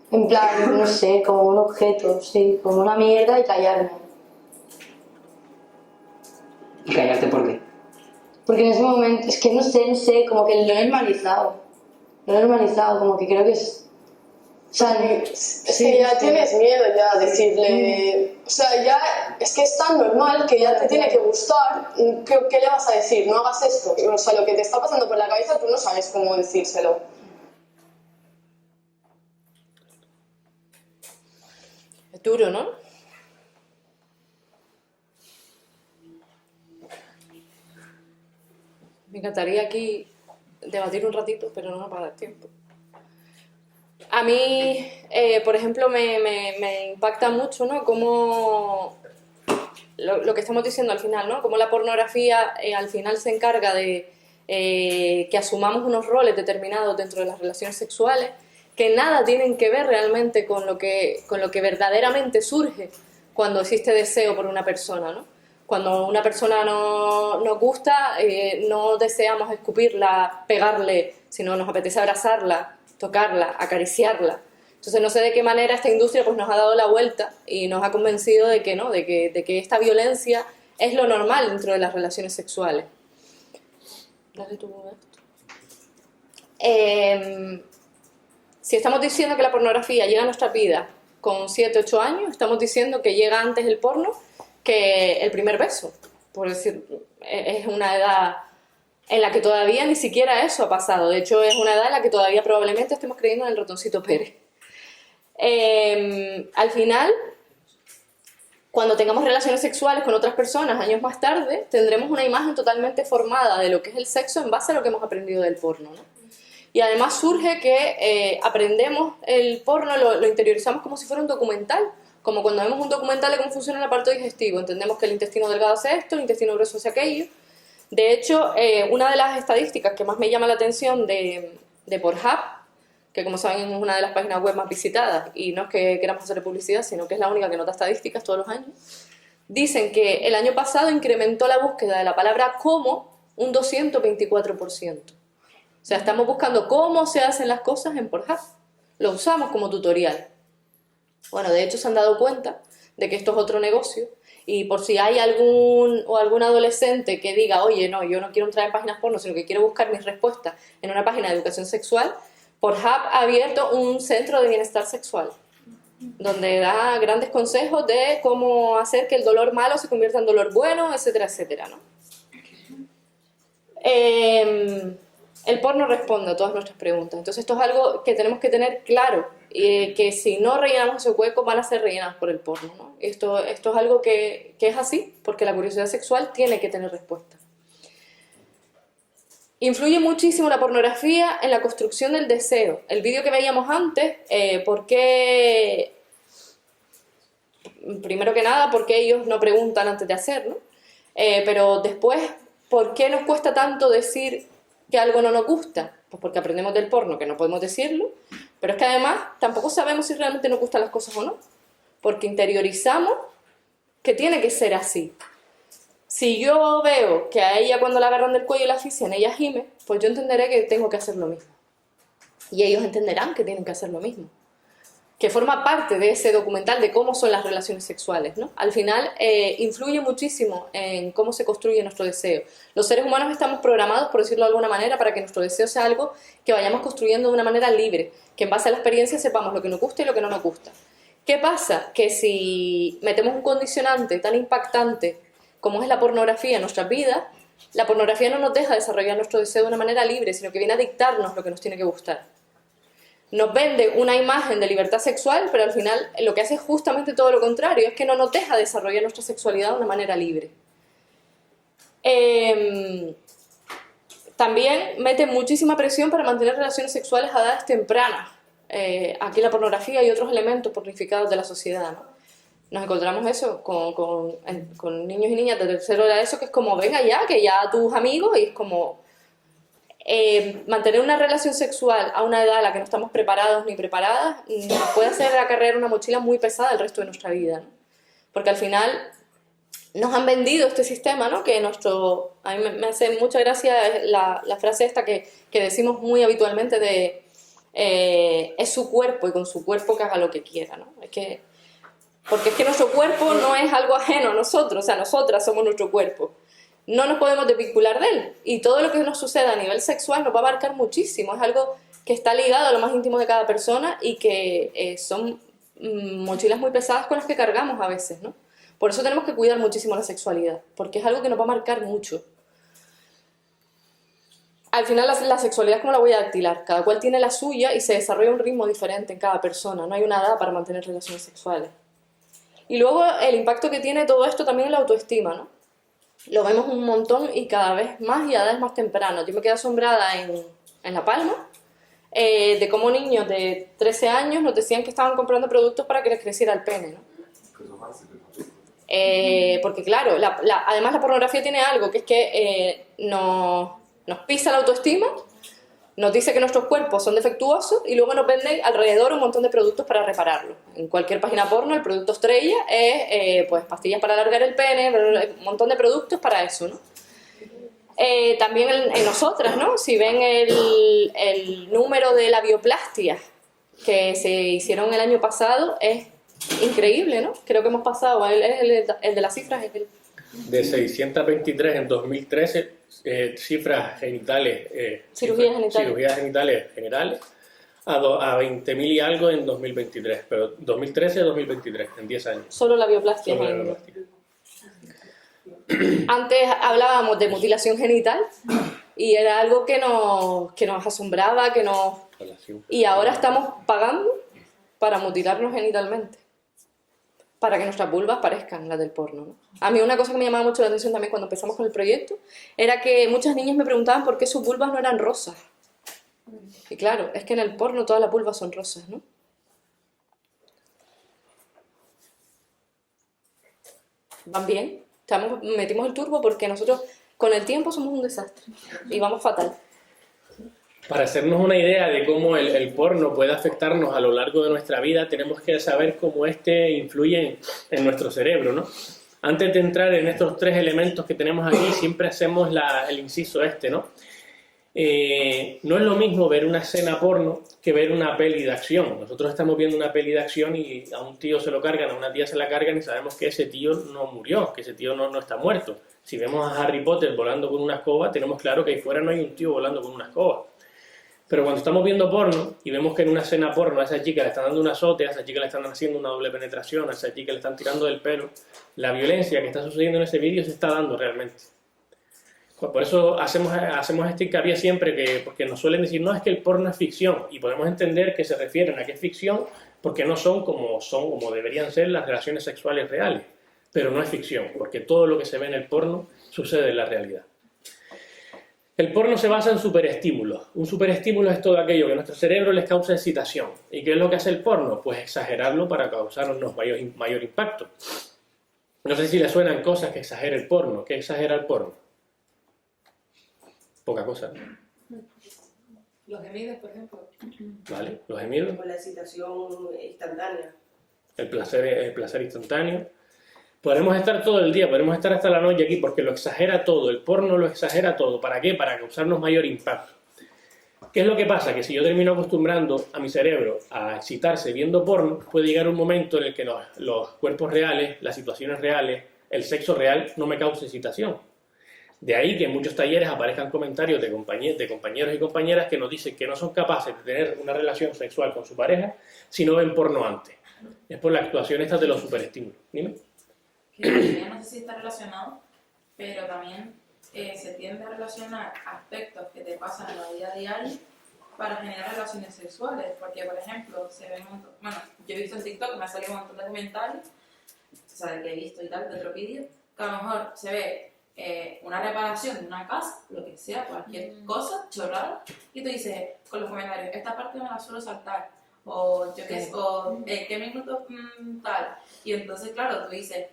en plan, no sé, como un objeto, sí, como una mierda y callarme. ¿Y callarte por qué? Porque en ese momento, es que no sé, como que lo he normalizado. Lo he normalizado, como que creo que es... O sea, es que ya tienes miedo ya a decirle... O sea, ya es que es tan normal que ya te tiene que gustar. ¿Qué le vas a decir? No hagas esto. O sea, lo que te está pasando por la cabeza tú no sabes cómo decírselo. Es duro, ¿no? encantaría aquí debatir un ratito, pero no nos va a dar tiempo. A mí, por ejemplo, me impacta mucho, ¿no? Cómo lo que estamos diciendo al final, ¿no? Cómo la pornografía al final se encarga de que asumamos unos roles determinados dentro de las relaciones sexuales que nada tienen que ver realmente con lo que verdaderamente surge cuando existe deseo por una persona, ¿no? Cuando una persona nos gusta, no deseamos escupirla, pegarle, sino nos apetece abrazarla, tocarla, acariciarla. Entonces no sé de qué manera esta industria pues, nos ha dado la vuelta y nos ha convencido de que no, de que esta violencia es lo normal dentro de las relaciones sexuales. Dale tú esto. Si estamos diciendo que la pornografía llega a nuestra vida con 7, 8 años, estamos diciendo que llega antes el porno que el primer beso. Por decir, es una edad en la que todavía ni siquiera eso ha pasado. De hecho, es una edad en la que todavía probablemente estemos creyendo en el ratoncito Pérez. Al final, cuando tengamos relaciones sexuales con otras personas años más tarde, tendremos una imagen totalmente formada de lo que es el sexo en base a lo que hemos aprendido del porno, ¿no? Y además surge que aprendemos el porno, lo interiorizamos como si fuera un documental, como cuando vemos un documental de cómo funciona el aparato digestivo. Entendemos que el intestino delgado hace esto, el intestino grueso hace aquello. De hecho, una de las estadísticas que más me llama la atención de Pornhub, que como saben es una de las páginas web más visitadas, y no es que queramos hacer publicidad, sino que es la única que nota estadísticas todos los años, dicen que el año pasado incrementó la búsqueda de la palabra como un 224%. O sea, estamos buscando cómo se hacen las cosas en Pornhub. Lo usamos como tutorial. Bueno, de hecho se han dado cuenta de que esto es otro negocio, y por si hay algún adolescente que diga, oye, no, yo no quiero entrar en páginas porno, sino que quiero buscar mis respuestas en una página de educación sexual, Pornhub ha abierto un centro de bienestar sexual, donde da grandes consejos de cómo hacer que el dolor malo se convierta en dolor bueno, etcétera, etcétera, ¿no? El porno responde a todas nuestras preguntas. Entonces esto es algo que tenemos que tener claro, y que si no rellenamos ese hueco van a ser rellenados por el porno, ¿no? Esto es algo que es así, porque la curiosidad sexual tiene que tener respuesta. Influye muchísimo la pornografía en la construcción del deseo. El vídeo que veíamos antes, primero que nada, ¿por qué ellos no preguntan antes de hacer, ¿no? Pero después, ¿por qué nos cuesta tanto decir que algo no nos gusta? Pues porque aprendemos del porno que no podemos decirlo, pero es que además tampoco sabemos si realmente nos gustan las cosas o no, porque interiorizamos que tiene que ser así. Si yo veo que a ella cuando la agarran del cuello y la asfixian, ella gime, pues yo entenderé que tengo que hacer lo mismo. Y ellos entenderán que tienen que hacer lo mismo. Que forma parte de ese documental de cómo son las relaciones sexuales, ¿no? Al final influye muchísimo en cómo se construye nuestro deseo. Los seres humanos estamos programados, por decirlo de alguna manera, para que nuestro deseo sea algo que vayamos construyendo de una manera libre, que en base a la experiencia sepamos lo que nos gusta y lo que no nos gusta. ¿Qué pasa? Que si metemos un condicionante tan impactante como es la pornografía en nuestras vidas, la pornografía no nos deja desarrollar nuestro deseo de una manera libre, sino que viene a dictarnos lo que nos tiene que gustar. Nos vende una imagen de libertad sexual, pero al final lo que hace es justamente todo lo contrario, es que no nos deja desarrollar nuestra sexualidad de una manera libre. También mete muchísima presión para mantener relaciones sexuales a edades tempranas. Aquí la pornografía y otros elementos pornificados de la sociedad, ¿no? Nos encontramos eso con niños y niñas de tercero de ESO, que es como, venga ya, que ya tus amigos, y es como mantener una relación sexual a una edad a la que no estamos preparados ni preparadas nos puede hacer acarrear una mochila muy pesada el resto de nuestra vida, ¿no? Porque al final nos han vendido este sistema, ¿no? Que a mí me hace mucha gracia la frase esta que decimos muy habitualmente de es su cuerpo y con su cuerpo que haga lo que quiera, ¿no? Porque es que nuestro cuerpo no es algo ajeno a nosotros, o sea, nosotras somos nuestro cuerpo. No nos podemos desvincular de él. Y todo lo que nos suceda a nivel sexual nos va a marcar muchísimo. Es algo que está ligado a lo más íntimo de cada persona y que son mochilas muy pesadas con las que cargamos a veces, ¿no? Por eso tenemos que cuidar muchísimo la sexualidad, porque es algo que nos va a marcar mucho. Al final la sexualidad es como la huella dactilar. Cada cual tiene la suya y se desarrolla a un ritmo diferente en cada persona. No hay una edad para mantener relaciones sexuales. Y luego el impacto que tiene todo esto también en la autoestima, ¿no? lo vemos un montón y cada vez más y cada vez más temprano. Yo me quedé asombrada en La Palma de cómo niños de 13 años nos decían que estaban comprando productos para que les creciera el pene, ¿no? Porque claro, además la pornografía tiene algo, que es que nos pisa la autoestima, nos dice que nuestros cuerpos son defectuosos y luego nos venden alrededor un montón de productos para repararlo. En cualquier página porno el producto estrella es pues pastillas para alargar el pene, un montón de productos para eso, ¿no? También en nosotras, ¿no? Si ven el número de labioplastia que se hicieron el año pasado, es increíble, ¿no? Creo que hemos pasado, el de las cifras es el... De 623 en 2013, cifras genitales, cirugías genitales generales, a 20.000 y algo en 2023, pero 2013-2023, en 10 años. Solo labioplastia. Antes hablábamos de mutilación genital y era algo que nos asombraba, y ahora estamos pagando para mutilarnos genitalmente, para que nuestras vulvas parezcan las del porno, ¿no? A mí una cosa que me llamaba mucho la atención también cuando empezamos con el proyecto era que muchas niñas me preguntaban por qué sus vulvas no eran rosas. Y claro, es que en el porno todas las vulvas son rosas, ¿no? Van bien, metimos el turbo porque nosotros con el tiempo somos un desastre y vamos fatal. Para hacernos una idea de cómo el porno puede afectarnos a lo largo de nuestra vida, tenemos que saber cómo este influye en nuestro cerebro, ¿no? Antes de entrar en estos tres elementos que tenemos aquí, siempre hacemos el inciso ¿no? No es lo mismo ver una escena porno que ver una peli de acción. Nosotros estamos viendo una peli de acción y a un tío se lo cargan, a una tía se la cargan y sabemos que ese tío no murió, que ese tío no está muerto. Si vemos a Harry Potter volando con una escoba, tenemos claro que ahí fuera no hay un tío volando con una escoba. Pero cuando estamos viendo porno y vemos que en una escena porno a esa chica le están dando un azote, a esa chica le están haciendo una doble penetración, a esa chica le están tirando del pelo, la violencia que está sucediendo en ese vídeo se está dando realmente. Por eso hacemos este hincapié siempre, porque nos suelen decir, no, es que el porno es ficción, y podemos entender que se refieren a que es ficción porque no son como deberían ser las relaciones sexuales reales, pero no es ficción, porque todo lo que se ve en el porno sucede en la realidad. El porno se basa en superestímulos. Un superestímulo es todo aquello que a nuestro cerebro les causa excitación. ¿Y qué es lo que hace el porno? Pues exagerarlo para causarnos mayor impacto. No sé si les suenan cosas que exagera el porno. ¿Qué exagera el porno? Poca cosa. Los gemidos, por ejemplo. ¿Vale? Los gemidos. Con la excitación instantánea. El placer instantáneo. Podemos estar todo el día, podemos estar hasta la noche aquí porque lo exagera todo, el porno lo exagera todo. ¿Para qué? Para causarnos mayor impacto. ¿Qué es lo que pasa? Que si yo termino acostumbrando a mi cerebro a excitarse viendo porno, puede llegar un momento en el que los cuerpos reales, las situaciones reales, el sexo real no me cause excitación. De ahí que en muchos talleres aparezcan comentarios de compañeros y compañeras que nos dicen que no son capaces de tener una relación sexual con su pareja si no ven porno antes. Es por la actuación esta de los superestímulos. Dime. Que no sé si está relacionado, pero también se tiende a relacionar aspectos que te pasan en la vida diaria para generar relaciones sexuales, porque por ejemplo se ve yo he visto en TikTok, me ha salido un montón de comentarios, o sea, que he visto y tal, de otro vídeo, que a lo mejor se ve una reparación de una casa, lo que sea, cualquier cosa, chorrada, y tú dices con los comentarios, esta parte me la suelo saltar, o yo qué sé, o qué minutos tal, y entonces claro, tú dices,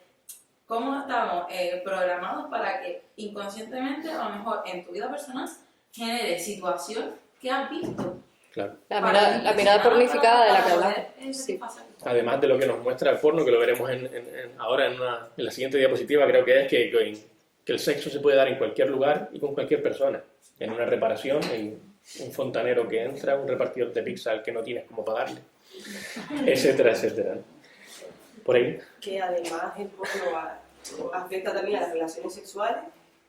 ¿cómo estamos programados para que inconscientemente, a lo mejor en tu vida personal, genere situación que has visto? Claro. La mirada pornificada de la que hablamos. Sí. Además de lo que nos muestra el porno, que lo veremos ahora en la siguiente diapositiva, creo que es que el sexo se puede dar en cualquier lugar y con cualquier persona. En una reparación, en un fontanero que entra, un repartidor de pizza al que no tienes cómo pagarle, etcétera, etcétera. Por ahí. Que además el porno afecta también a las relaciones sexuales,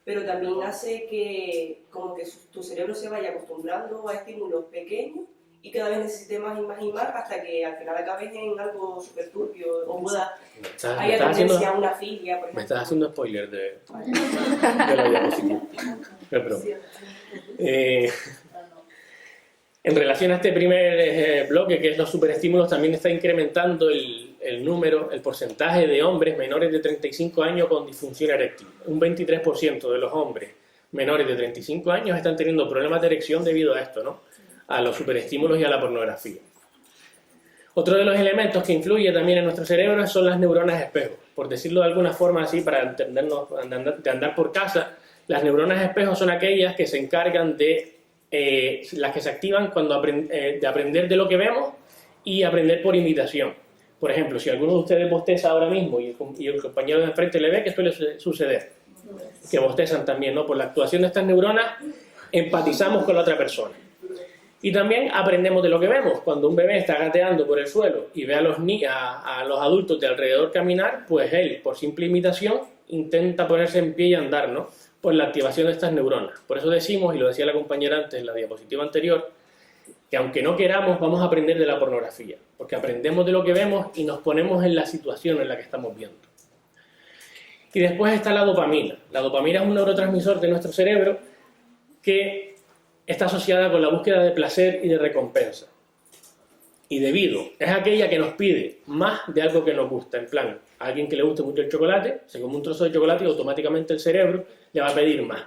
pero también hace que como que tu cerebro se vaya acostumbrando a estímulos pequeños y cada vez necesite más y más y más hasta que al final acabes en algo súper turbio o pueda haya tendencia a una filia, por ejemplo. Me estás haciendo spoiler de la diapositiva. Pero, En relación a este primer bloque, que es los superestímulos, también está incrementando el número, el porcentaje de hombres menores de 35 años con disfunción eréctil. Un 23% de los hombres menores de 35 años están teniendo problemas de erección debido a esto, ¿no? A los superestímulos y a la pornografía. Otro de los elementos que influye también en nuestro cerebro son las neuronas espejo. Por decirlo de alguna forma así, para entendernos de andar por casa, las neuronas espejo son aquellas que se encargan de las que se activan cuando de aprender de lo que vemos y aprender por imitación. Por ejemplo, si alguno de ustedes bosteza ahora mismo y el compañero de enfrente le ve, ¿qué suele suceder? Que bostezan también, ¿no? Por la actuación de estas neuronas empatizamos con la otra persona. Y también aprendemos de lo que vemos. Cuando un bebé está gateando por el suelo y ve a los adultos de alrededor caminar, pues él, por simple imitación, intenta ponerse en pie y andar, ¿no? Por la activación de estas neuronas. Por eso decimos, y lo decía la compañera antes en la diapositiva anterior, que aunque no queramos, vamos a aprender de la pornografía. Porque aprendemos de lo que vemos y nos ponemos en la situación en la que estamos viendo. Y después está la dopamina. La dopamina es un neurotransmisor de nuestro cerebro que está asociada con la búsqueda de placer y de recompensa. Y es aquella que nos pide más de algo que nos gusta. En plan, a alguien que le guste mucho el chocolate, se come un trozo de chocolate y automáticamente el cerebro le va a pedir más.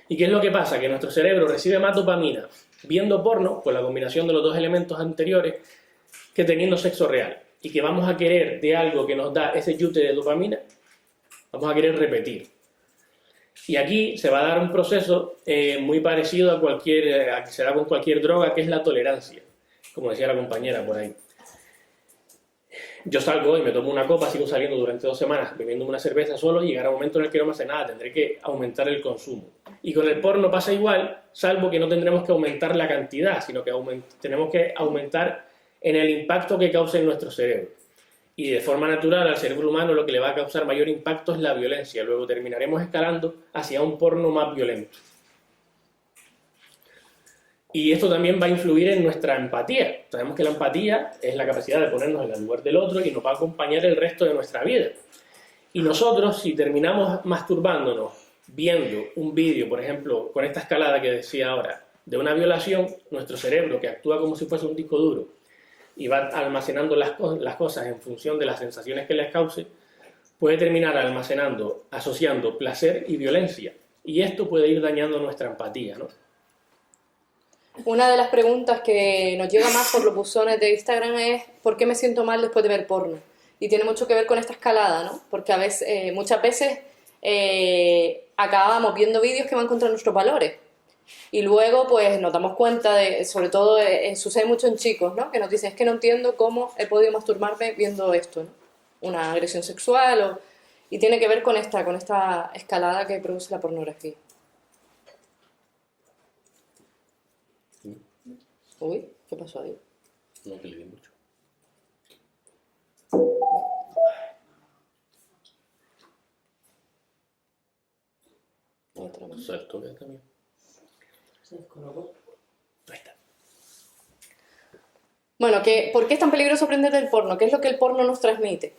¿Y qué es lo que pasa? Que nuestro cerebro recibe más dopamina viendo porno, con la combinación de los dos elementos anteriores, que teniendo sexo real. Y que vamos a querer de algo que nos da ese yute de dopamina, vamos a querer repetir. Y aquí se va a dar un proceso muy parecido a que se da con cualquier droga, que es la tolerancia, como decía la compañera por ahí. Yo salgo y me tomo una copa, sigo saliendo durante 2 semanas bebiéndome una cerveza solo y llegará un momento en el que no me hace nada, tendré que aumentar el consumo. Y con el porno pasa igual, salvo que no tendremos que aumentar la cantidad, sino que tenemos que aumentar en el impacto que causa en nuestro cerebro. Y de forma natural al cerebro humano lo que le va a causar mayor impacto es la violencia. Luego terminaremos escalando hacia un porno más violento. Y esto también va a influir en nuestra empatía. Sabemos que la empatía es la capacidad de ponernos en el lugar del otro y nos va a acompañar el resto de nuestra vida. Y nosotros, si terminamos masturbándonos viendo un vídeo, por ejemplo, con esta escalada que decía ahora, de una violación, nuestro cerebro, que actúa como si fuese un disco duro y va almacenando las cosas en función de las sensaciones que les cause, puede terminar asociando placer y violencia. Y esto puede ir dañando nuestra empatía, ¿no? Una de las preguntas que nos llega más por los buzones de Instagram es ¿por qué me siento mal después de ver porno? Y tiene mucho que ver con esta escalada, ¿no? Porque muchas veces acabamos viendo vídeos que van contra nuestros valores. Y luego pues nos damos cuenta sobre todo sucede mucho en chicos, ¿no? Que nos dicen, es que no entiendo cómo he podido masturbarme viendo esto, ¿no? Una agresión sexual y tiene que ver con esta escalada que produce la pornografía. Uy, ¿qué pasó ahí? No, que le di mucho. Otra más. Saltó ya también. Se descolocó. Ahí está. Bueno, ¿por qué es tan peligroso aprender del porno? ¿Qué es lo que el porno nos transmite?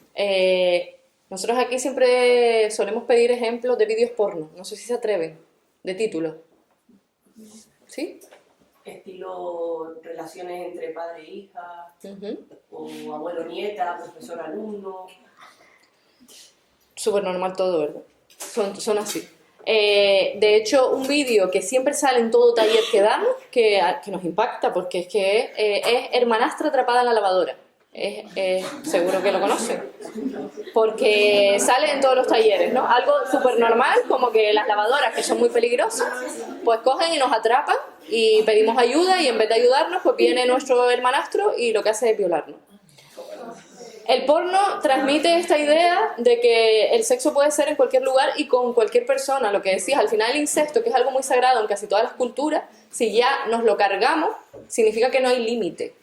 Nosotros aquí siempre solemos pedir ejemplos de vídeos porno. No sé si se atreven. De título. ¿Sí? Estilo relaciones entre padre e hija, o abuelo-nieta, profesor-alumno. Súper normal todo, ¿verdad? Son así. De hecho, un vídeo que siempre sale en todo taller que damos, que nos impacta, porque es Hermanastra atrapada en la lavadora. Seguro que lo conocen. Porque sale en todos los talleres, ¿no? Algo súper normal, como que las lavadoras, que son muy peligrosas, pues cogen y nos atrapan y pedimos ayuda y en vez de ayudarnos, pues viene nuestro hermanastro y lo que hace es violarnos. El porno transmite esta idea de que el sexo puede ser en cualquier lugar y con cualquier persona. Lo que decías, al final el incesto, que es algo muy sagrado en casi todas las culturas, si ya nos lo cargamos, significa que no hay límite.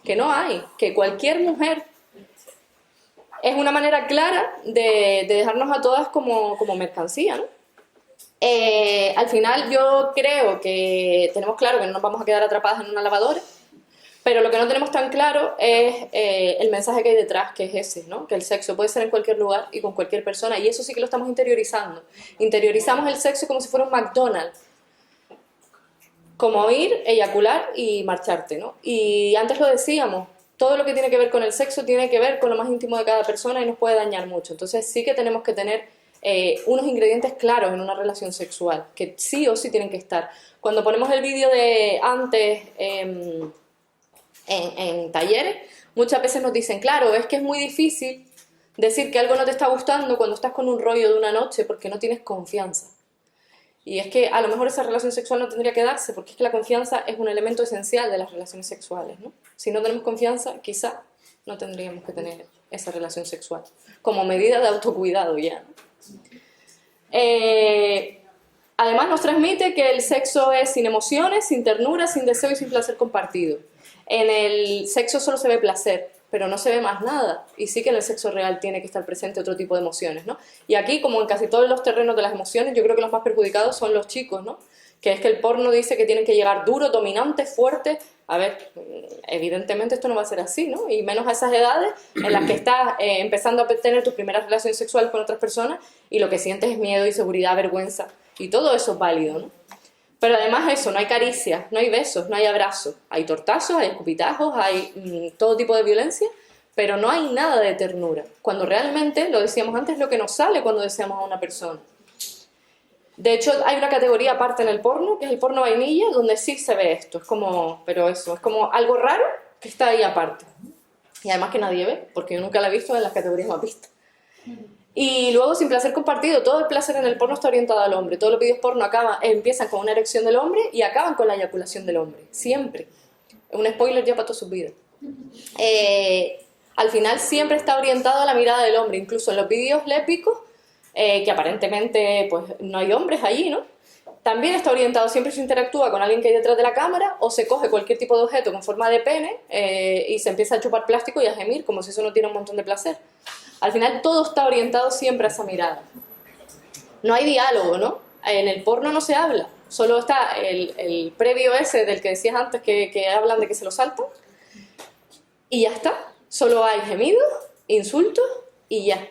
Que no hay, que cualquier mujer es una manera clara de dejarnos a todas como mercancía, ¿no? Al final yo creo que tenemos claro que no nos vamos a quedar atrapadas en una lavadora, pero lo que no tenemos tan claro es el mensaje que hay detrás, que es ese, ¿no? Que el sexo puede ser en cualquier lugar y con cualquier persona, y eso sí que lo estamos interiorizando. Interiorizamos el sexo como si fuera un McDonald's. como ir, eyacular y marcharte, ¿no? Y antes lo decíamos, todo lo que tiene que ver con el sexo tiene que ver con lo más íntimo de cada persona y nos puede dañar mucho. Entonces sí que tenemos que tener unos ingredientes claros en una relación sexual, que sí o sí tienen que estar. Cuando ponemos el vídeo de antes en talleres, muchas veces nos dicen, claro, es que es muy difícil decir que algo no te está gustando cuando estás con un rollo de una noche porque no tienes confianza. Y es que a lo mejor esa relación sexual no tendría que darse, porque es que la confianza es un elemento esencial de las relaciones sexuales, ¿no? Si no tenemos confianza, quizá no tendríamos que tener esa relación sexual, como medida de autocuidado ya, ¿no? Además nos transmite que el sexo es sin emociones, sin ternura, sin deseo y sin placer compartido. En el sexo solo se ve placer, pero no se ve más nada. Y sí que en el sexo real tiene que estar presente otro tipo de emociones, ¿no? Y aquí, como en casi todos los terrenos de las emociones, yo creo que los más perjudicados son los chicos, ¿no? Que es que el porno dice que tienen que llegar duros, dominantes, fuertes. A ver, evidentemente esto no va a ser así, ¿no? Y menos a esas edades en las que estás empezando a tener tus primeras relaciones sexuales con otras personas y lo que sientes es miedo, inseguridad, vergüenza. Y todo eso es válido, ¿no? Pero además eso, no hay caricias, no hay besos, no hay abrazos. Hay tortazos, hay escupitajos, hay todo tipo de violencia, pero no hay nada de ternura. Cuando realmente, lo decíamos antes, lo que nos sale cuando deseamos a una persona. De hecho, hay una categoría aparte en el porno, que es el porno vainilla, donde sí se ve esto. Es como, pero eso, es como algo raro que está ahí aparte. Y además que nadie ve, porque yo nunca la he visto en las categorías más vistas. Y luego, sin placer compartido, todo el placer en el porno está orientado al hombre. Todos los vídeos porno empiezan con una erección del hombre y acaban con la eyaculación del hombre. Siempre. Es un spoiler ya para toda su vida. Al final siempre está orientado a la mirada del hombre. Incluso en los vídeos lésbicos, que aparentemente pues no hay hombres allí, ¿no? También está orientado, siempre se interactúa con alguien que hay detrás de la cámara o se coge cualquier tipo de objeto con forma de pene y se empieza a chupar plástico y a gemir como si eso no tiene un montón de placer. Al final todo está orientado siempre a esa mirada. No hay diálogo, ¿no? En el porno no se habla, solo está el previo ese del que decías antes que hablan de que se lo saltan y ya está. Solo hay gemidos, insultos y ya.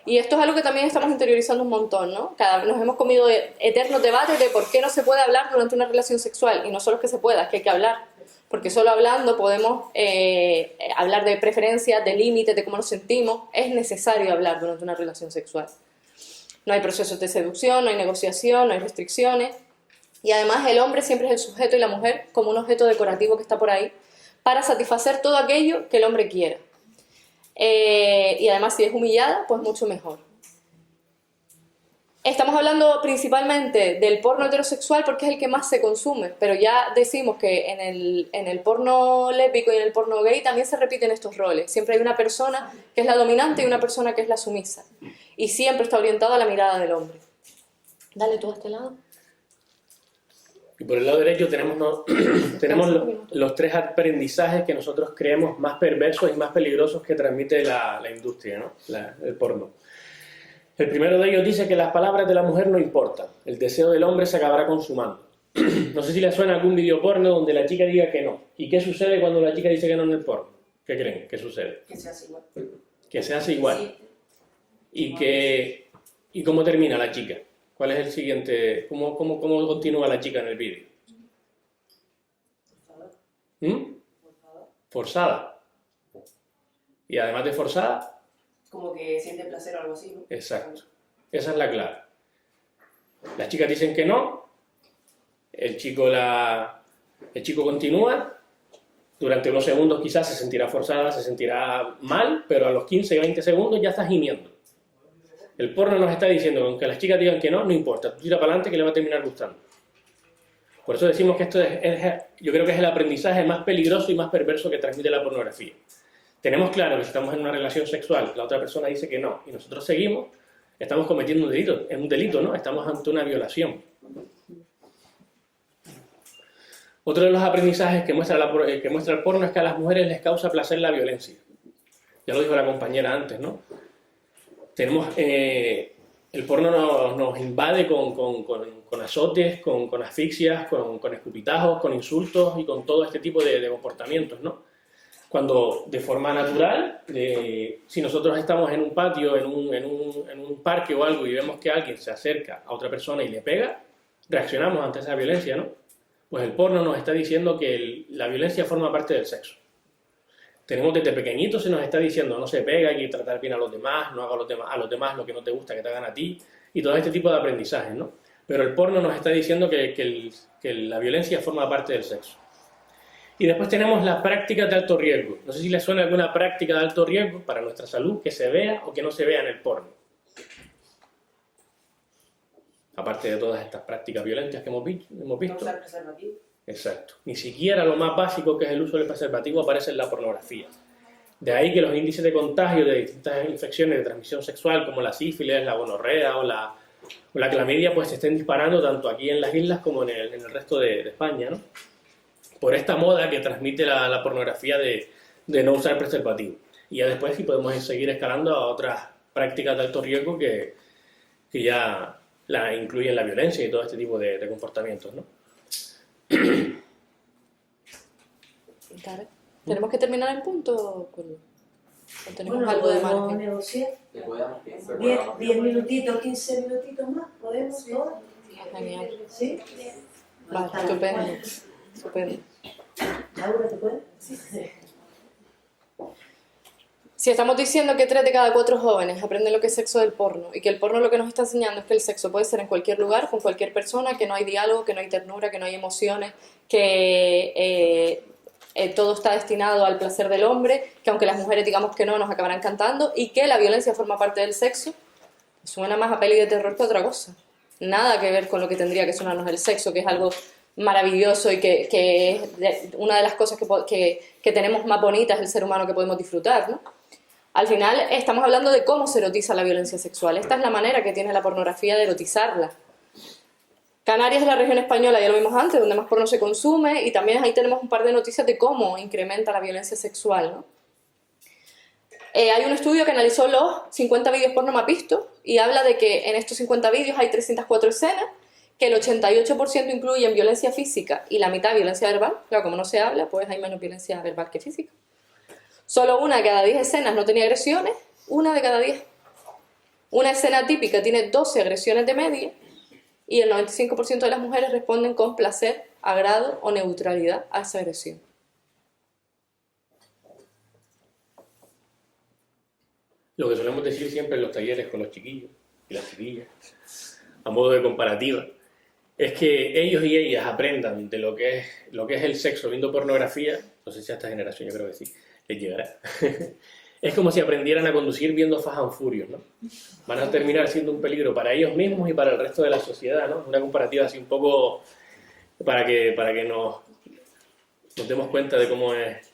Y esto es algo que también estamos interiorizando un montón, ¿no? Nos hemos comido eternos debates de por qué no se puede hablar durante una relación sexual. Y no solo es que se pueda, es que hay que hablar. Porque solo hablando podemos hablar de preferencias, de límites, de cómo nos sentimos. Es necesario hablar durante una relación sexual. No hay procesos de seducción, no hay negociación, no hay restricciones. Y además el hombre siempre es el sujeto y la mujer como un objeto decorativo que está por ahí para satisfacer todo aquello que el hombre quiera. Y además si es humillada, pues mucho mejor. Estamos hablando principalmente del porno heterosexual porque es el que más se consume, pero ya decimos que en el porno lésbico y en el porno gay también se repiten estos roles. Siempre hay una persona que es la dominante y una persona que es la sumisa. Y siempre está orientado a la mirada del hombre. Dale tú a este lado. Y por el lado derecho tenemos los tres aprendizajes que nosotros creemos más perversos y más peligrosos que transmite la industria, ¿no? El porno. El primero de ellos dice que las palabras de la mujer no importan, el deseo del hombre se acabará consumando. No sé si les suena algún video porno donde la chica diga que no. ¿Y qué sucede cuando la chica dice que no en el porno? ¿Qué creen? ¿Qué sucede? Que se hace igual. Que se hace igual. ¿Y cómo termina la chica? ¿Cuál es el siguiente? ¿Cómo continúa la chica en el vídeo? Forzada. Y además de forzada... Como que siente placer o algo así, ¿no? Exacto. Esa es la clave. Las chicas dicen que no, el chico continúa, durante unos segundos quizás se sentirá forzada, se sentirá mal, pero a los 15 y 20 segundos ya está gimiendo. El porno nos está diciendo que aunque las chicas digan que no, no importa, tú tira para adelante que le va a terminar gustando. Por eso decimos que esto yo creo que es el aprendizaje más peligroso y más perverso que transmite la pornografía. Tenemos claro que si estamos en una relación sexual, la otra persona dice que no, y nosotros seguimos, estamos cometiendo un delito. Es un delito, ¿no? Estamos ante una violación. Otro de los aprendizajes que muestra el porno es que a las mujeres les causa placer la violencia. Ya lo dijo la compañera antes, ¿no? El porno nos invade con azotes, con asfixias, con escupitajos, con insultos y con todo este tipo de comportamientos, ¿no? Cuando de forma natural, si nosotros estamos en un patio, en un parque o algo y vemos que alguien se acerca a otra persona y le pega, reaccionamos ante esa violencia, ¿no? Pues el porno nos está diciendo que la violencia forma parte del sexo. Tenemos desde pequeñitos se nos está diciendo no se pega, hay que tratar bien a los demás, no haga a los demás lo que no te gusta que te hagan a ti, y todo este tipo de aprendizajes, ¿no? Pero el porno nos está diciendo que la violencia forma parte del sexo. Y después tenemos las prácticas de alto riesgo. No sé si les suena alguna práctica de alto riesgo para nuestra salud que se vea o que no se vea en el porno. Aparte de todas estas prácticas violentas que hemos visto. No usar preservativo. Exacto. Ni siquiera lo más básico que es el uso del preservativo aparece en la pornografía. De ahí que los índices de contagio de distintas infecciones de transmisión sexual como la sífilis, la gonorrea o la clamidia pues se estén disparando tanto aquí en las islas como en el resto de España, ¿no? Por esta moda que transmite la pornografía de no usar preservativo. Y ya después sí podemos seguir escalando a otras prácticas de alto riesgo que ya la incluyen la violencia y todo este tipo de comportamientos, ¿no? ¿Tenemos que terminar el punto? ¿O tenemos Bueno, algo de podemos margen? negociar. 10 minutitos, 15 minutitos más, ¿podemos? ¿No? Genial. ¿Sí? Vale, estupendo. Estupendo. Laura, ¿te puedes? Sí. Si estamos diciendo que 3 de cada 4 jóvenes aprenden lo que es sexo del porno y que el porno lo que nos está enseñando es que el sexo puede ser en cualquier lugar, con cualquier persona, que no hay diálogo, que no hay ternura, que no hay emociones, que todo está destinado al placer del hombre, que aunque las mujeres digamos que no, nos acabarán cantando, y que la violencia forma parte del sexo, suena más a peli de terror que otra cosa. Nada que ver con lo que tendría que sonarnos el sexo, que es algo maravilloso y que es una de las cosas que tenemos más bonitas el ser humano que podemos disfrutar, ¿no? Al final estamos hablando de cómo se erotiza la violencia sexual. Esta es la manera que tiene la pornografía de erotizarla. Canarias es la región española, ya lo vimos antes, donde más porno se consume, y también ahí tenemos un par de noticias de cómo incrementa la violencia sexual, ¿no? Hay un estudio que analizó los 50 vídeos porno más vistos y habla de que en estos 50 vídeos hay 304 escenas, que el 88% incluyen violencia física y la mitad violencia verbal. Claro, como no se habla, pues hay menos violencia verbal que física. Solo 1 de cada 10 escenas no tenía agresiones, 1 de cada 10. Una escena típica tiene 12 agresiones de media y el 95% de las mujeres responden con placer, agrado o neutralidad a esa agresión. Lo que solemos decir siempre en los talleres con los chiquillos y las chiquillas, a modo de comparativa, es que ellos y ellas aprendan de lo que es el sexo viendo pornografía. No sé si a esta generación, yo creo que sí, les llegará. Es como si aprendieran a conducir viendo Fast and Furious, ¿no? Van a terminar siendo un peligro para ellos mismos y para el resto de la sociedad, ¿no? Una comparativa así un poco para que nos demos cuenta de cómo es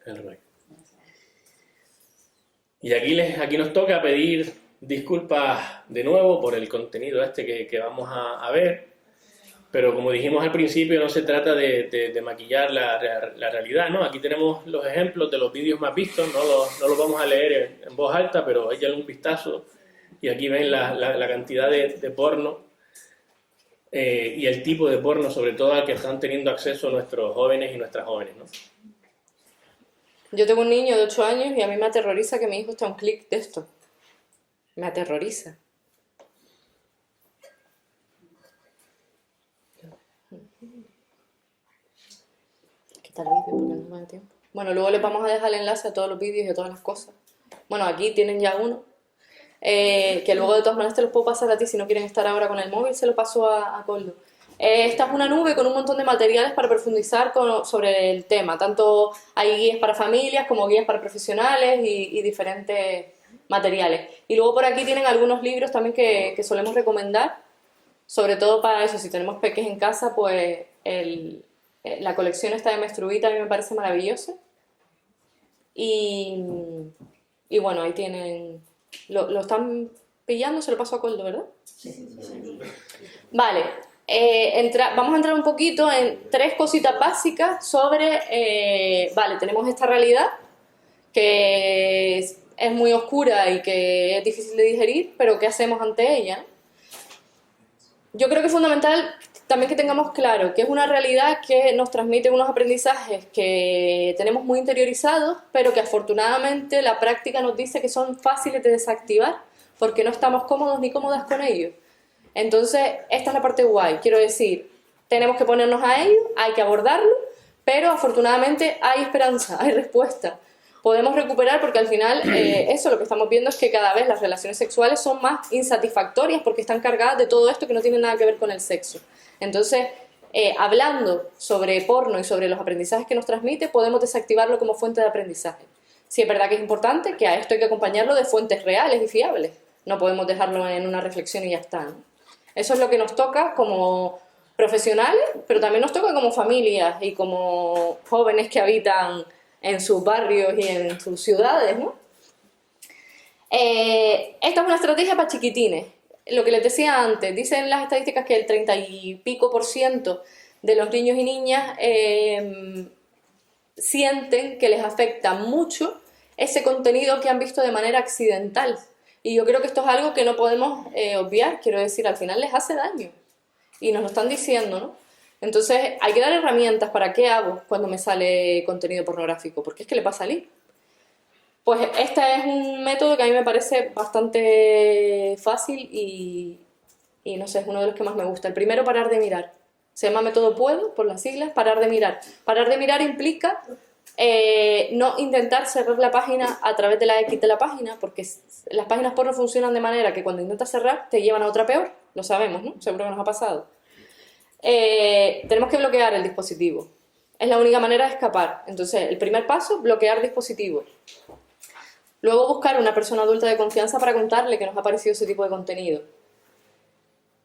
el rollo. Y aquí nos toca pedir disculpas de nuevo por el contenido que vamos a ver, pero como dijimos al principio, no se trata de maquillar la realidad, ¿no? Aquí tenemos los ejemplos de los vídeos más vistos, no los vamos a leer en voz alta, pero échale un vistazo y aquí ven la cantidad de porno y el tipo de porno, sobre todo al que están teniendo acceso nuestros jóvenes y nuestras jóvenes, ¿no? Yo tengo un niño de 8 años y a mí me aterroriza que mi hijo esté a un clic de esto. Me aterroriza. Quita el vídeo porque no me da tiempo. Bueno, luego les vamos a dejar el enlace a todos los vídeos y a todas las cosas. Bueno, aquí tienen ya uno. Que luego de todas maneras te los puedo pasar a ti si no quieren estar ahora con el móvil, se lo paso a Coldo. Esta es una nube con un montón de materiales para profundizar sobre el tema. Tanto hay guías para familias como guías para profesionales y diferentes materiales. Y luego por aquí tienen algunos libros también que solemos recomendar, sobre todo para eso, si tenemos peques en casa, pues la colección esta de Menstruita a mí me parece maravillosa. Y bueno, ahí tienen... ¿Lo están pillando? Se lo paso a Coldo, ¿verdad? Sí. Vale. Vamos a entrar un poquito en 3 cositas básicas sobre... vale, tenemos esta realidad que es muy oscura y que es difícil de digerir, pero ¿qué hacemos ante ella? Yo creo que es fundamental también que tengamos claro que es una realidad que nos transmite unos aprendizajes que tenemos muy interiorizados, pero que afortunadamente la práctica nos dice que son fáciles de desactivar porque no estamos cómodos ni cómodas con ellos. Entonces, esta es la parte guay. Quiero decir tenemos que ponernos a ello, hay que abordarlo, pero afortunadamente hay esperanza, hay respuesta. Podemos recuperar porque al final eso lo que estamos viendo es que cada vez las relaciones sexuales son más insatisfactorias porque están cargadas de todo esto que no tiene nada que ver con el sexo. Entonces, hablando sobre porno y sobre los aprendizajes que nos transmite, podemos desactivarlo como fuente de aprendizaje. Sí es verdad que es importante que a esto hay que acompañarlo de fuentes reales y fiables. No podemos dejarlo en una reflexión y ya está, ¿no? Eso es lo que nos toca como profesionales, pero también nos toca como familias y como jóvenes que habitan en sus barrios y en sus ciudades, ¿no? Esta es una estrategia para chiquitines. Lo que les decía antes, dicen las estadísticas que el 30 y pico % de los niños y niñas sienten que les afecta mucho ese contenido que han visto de manera accidental. Y yo creo que esto es algo que no podemos obviar, quiero decir, al final les hace daño. Y nos lo están diciendo, ¿no? Entonces, hay que dar herramientas para qué hago cuando me sale contenido pornográfico, porque es que le va a salir. Pues este es un método que a mí me parece bastante fácil y no sé, es uno de los que más me gusta. El primero, parar de mirar. Se llama método PUEDO, por las siglas, parar de mirar. Parar de mirar implica no intentar cerrar la página a través de la X de la página, porque las páginas porno funcionan de manera que cuando intentas cerrar te llevan a otra peor, lo sabemos, ¿no? Seguro que nos ha pasado. Tenemos que bloquear el dispositivo. Es la única manera de escapar. Entonces, el primer paso, bloquear dispositivo. Luego buscar una persona adulta de confianza para contarle que nos ha parecido ese tipo de contenido.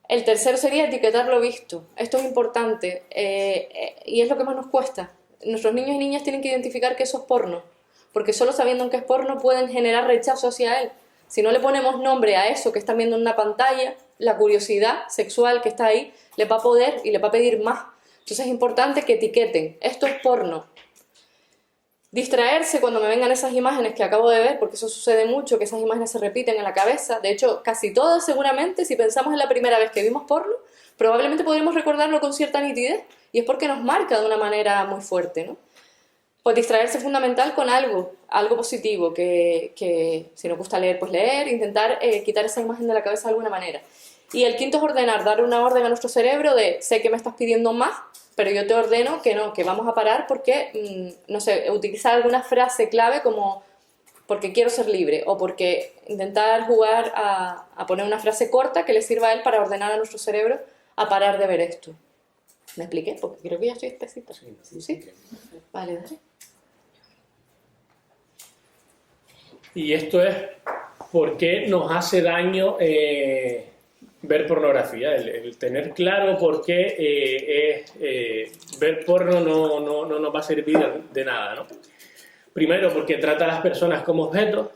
El tercero sería etiquetar lo visto. Esto es importante y es lo que más nos cuesta. Nuestros niños y niñas tienen que identificar que eso es porno, porque solo sabiendo que es porno pueden generar rechazo hacia él. Si no le ponemos nombre a eso que están viendo en una pantalla, la curiosidad sexual que está ahí les va a poder y les va a pedir más. Entonces es importante que etiqueten, esto es porno. Distraerse cuando me vengan esas imágenes que acabo de ver, porque eso sucede mucho, que esas imágenes se repiten en la cabeza. De hecho, casi todas seguramente, si pensamos en la primera vez que vimos porno, probablemente podremos recordarlo con cierta nitidez, y es porque nos marca de una manera muy fuerte, ¿no? Pues distraerse es fundamental con algo positivo, que si nos gusta leer, pues leer, intentar quitar esa imagen de la cabeza de alguna manera. Y el quinto es ordenar, dar una orden a nuestro cerebro de, sé que me estás pidiendo más, pero yo te ordeno que no, que vamos a parar porque, no sé, utilizar alguna frase clave como porque quiero ser libre, o porque intentar jugar a poner una frase corta que le sirva a él para ordenar a nuestro cerebro a parar de ver esto. ¿Me expliqué? Porque creo que ya estoy espesita. ¿Sí? Vale, dale. Y esto es por qué nos hace daño ver pornografía, el tener claro por qué ver porno no nos va a servir de nada, ¿no? Primero, porque trata a las personas como objetos.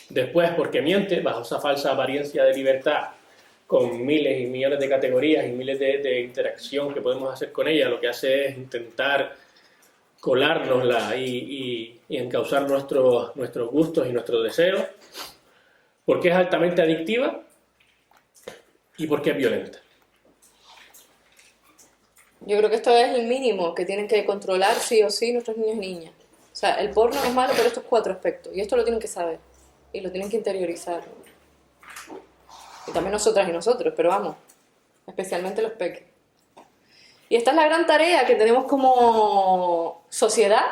Después, porque miente bajo esa falsa apariencia de libertad, con miles y millones de categorías y miles de interacción que podemos hacer con ella. Lo que hace es intentar colárnosla y encauzar nuestros gustos y nuestros deseos. Porque es altamente adictiva y porque es violenta. Yo creo que esto es el mínimo que tienen que controlar sí o sí nuestros niños y niñas. O sea, el porno es malo por estos 4 aspectos. Y esto lo tienen que saber. Y lo tienen que interiorizar. Y también nosotras y nosotros, pero vamos, especialmente los peques. Y esta es la gran tarea que tenemos como sociedad,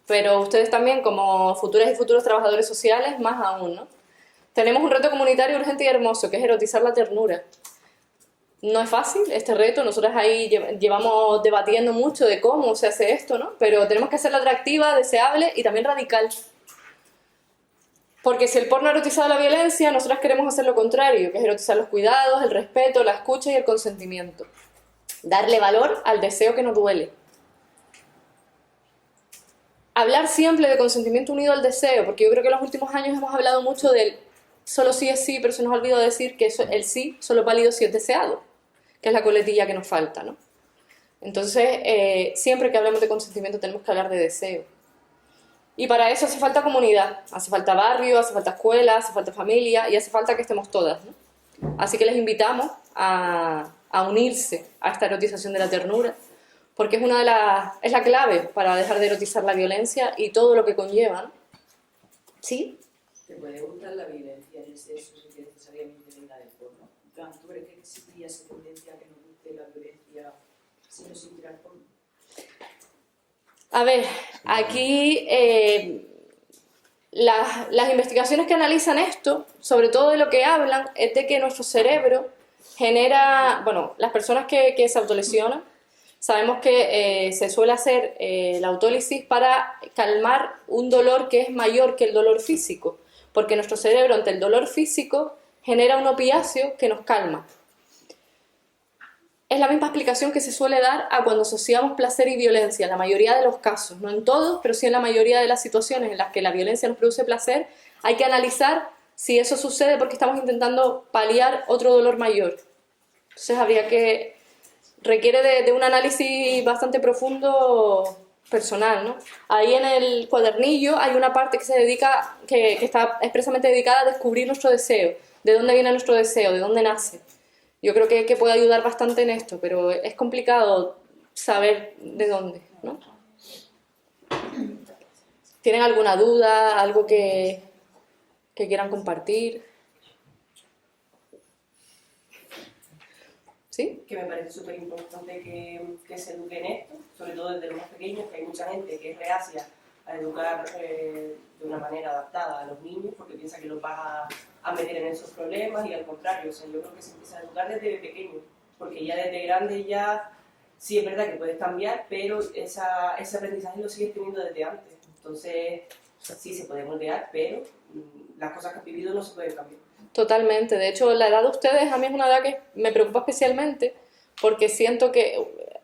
pero ustedes también como futuras y futuros trabajadores sociales, más aún, ¿no? Tenemos un reto comunitario urgente y hermoso, que es erotizar la ternura. No es fácil este reto, nosotras ahí llevamos debatiendo mucho de cómo se hace esto, ¿no? Pero tenemos que hacerla atractiva, deseable y también radical. Porque si el porno ha erotizado la violencia, nosotras queremos hacer lo contrario, que es erotizar los cuidados, el respeto, la escucha y el consentimiento. Darle valor al deseo que nos duele. Hablar siempre de consentimiento unido al deseo, porque yo creo que en los últimos años hemos hablado mucho del solo sí es sí, pero se nos ha olvidado decir que el sí solo es válido si es deseado, que es la coletilla que nos falta, ¿no? Entonces, siempre que hablamos de consentimiento tenemos que hablar de deseo. Y para eso hace falta comunidad, hace falta barrio, hace falta escuela, hace falta familia y hace falta que estemos todas, ¿no? Así que les invitamos a unirse a esta erotización de la ternura, porque es es la clave para dejar de erotizar la violencia y todo lo que conlleva, ¿no? ¿Sí? ¿Te puede gustar la violencia en el sexo sin que necesariamente venga del porno? ¿Tú crees que existiría esa tendencia a que nos guste la violencia si no existiera el porno? A ver, aquí las investigaciones que analizan esto, sobre todo de lo que hablan, es de que nuestro cerebro genera, bueno, las personas que se autolesionan, sabemos que se suele hacer la autólisis para calmar un dolor que es mayor que el dolor físico, porque nuestro cerebro ante el dolor físico genera un opiáceo que nos calma. Es la misma explicación que se suele dar a cuando asociamos placer y violencia, en la mayoría de los casos, no en todos, pero sí en la mayoría de las situaciones en las que la violencia nos produce placer, hay que analizar si eso sucede porque estamos intentando paliar otro dolor mayor. Entonces requiere de un análisis bastante profundo personal, ¿no? Ahí en el cuadernillo hay una parte que está expresamente dedicada a descubrir nuestro deseo, de dónde viene nuestro deseo, de dónde nace. Yo creo que puede ayudar bastante en esto, pero es complicado saber de dónde, ¿no? ¿Tienen alguna duda, algo que quieran compartir? ¿Sí? Que me parece súper importante que se eduque en esto, sobre todo desde los más pequeños, que hay mucha gente que es reacia a educar de una manera adaptada a los niños porque piensa que los vas a meter en esos problemas y al contrario, o sea, yo creo que se empieza a educar desde pequeño, porque ya desde grande ya sí es verdad que puedes cambiar, pero ese aprendizaje lo sigues teniendo desde antes. Entonces sí se puede moldear, pero las cosas que has vivido no se pueden cambiar. Totalmente. De hecho, la edad de ustedes a mí es una edad que me preocupa especialmente porque siento que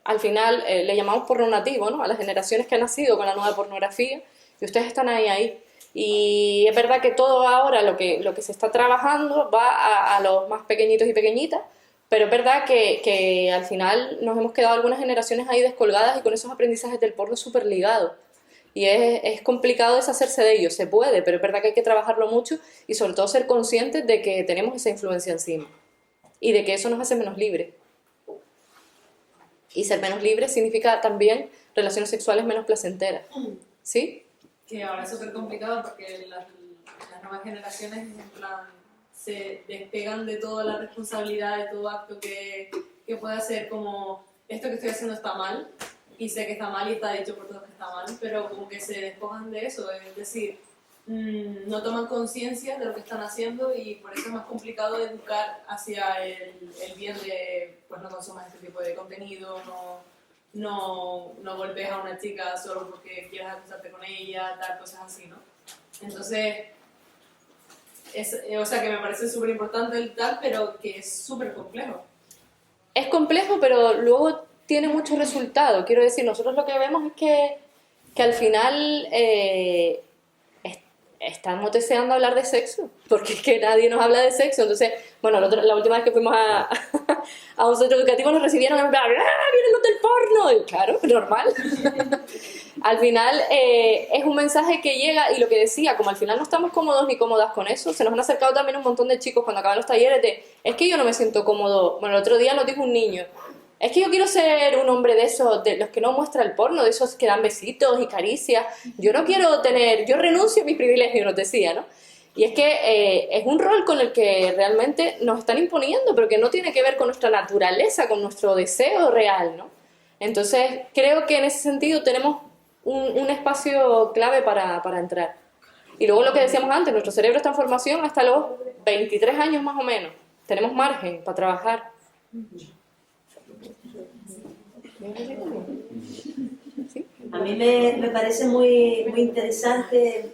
al final le llamamos porno nativo, ¿no? A las generaciones que han nacido con la nueva pornografía y ustedes están ahí. Y es verdad que todo ahora lo que se está trabajando va a los más pequeñitos y pequeñitas, pero es verdad que al final nos hemos quedado algunas generaciones ahí descolgadas y con esos aprendizajes del porno súper ligados. Y es complicado deshacerse de ellos, se puede, pero es verdad que hay que trabajarlo mucho y sobre todo ser conscientes de que tenemos esa influencia encima y de que eso nos hace menos libres. Y ser menos libres significa también relaciones sexuales menos placenteras. ¿Sí? Que ahora es súper complicado porque las nuevas generaciones en plan, se despegan de toda la responsabilidad de todo acto que pueda ser como esto que estoy haciendo está mal y sé que está mal y está dicho por todos que está mal, pero como que se despojan de eso, es decir, no toman conciencia de lo que están haciendo y por eso es más complicado educar hacia el bien de pues no consumas este tipo de contenido, no golpees a una chica solo porque quieras acostarte con ella, tal, cosas así, ¿no? Entonces, o sea que me parece súper importante el tal, pero que es súper complejo. Es complejo, pero luego tiene mucho resultado. Quiero decir, nosotros lo que vemos es que al final estamos deseando hablar de sexo, porque es que nadie nos habla de sexo. Entonces, bueno, la última vez que fuimos a un centro educativo nos recibieron en plan, ¡ah, vienen los del porno! Y claro, normal. Al final es un mensaje que llega y lo que decía, como al final no estamos cómodos ni cómodas con eso, se nos han acercado también un montón de chicos cuando acaban los talleres de, es que yo no me siento cómodo. Bueno, el otro día nos dijo un niño, es que yo quiero ser un hombre de esos, de los que no muestra el porno, de esos que dan besitos y caricias. Yo no quiero yo renuncio a mis privilegios, nos decía, ¿no? Y es que es un rol con el que realmente nos están imponiendo, pero que no tiene que ver con nuestra naturaleza, con nuestro deseo real, ¿no? Entonces, creo que en ese sentido tenemos un espacio clave para entrar. Y luego lo que decíamos antes, nuestro cerebro está en formación hasta los 23 años más o menos. Tenemos margen para trabajar. A mí me parece muy interesante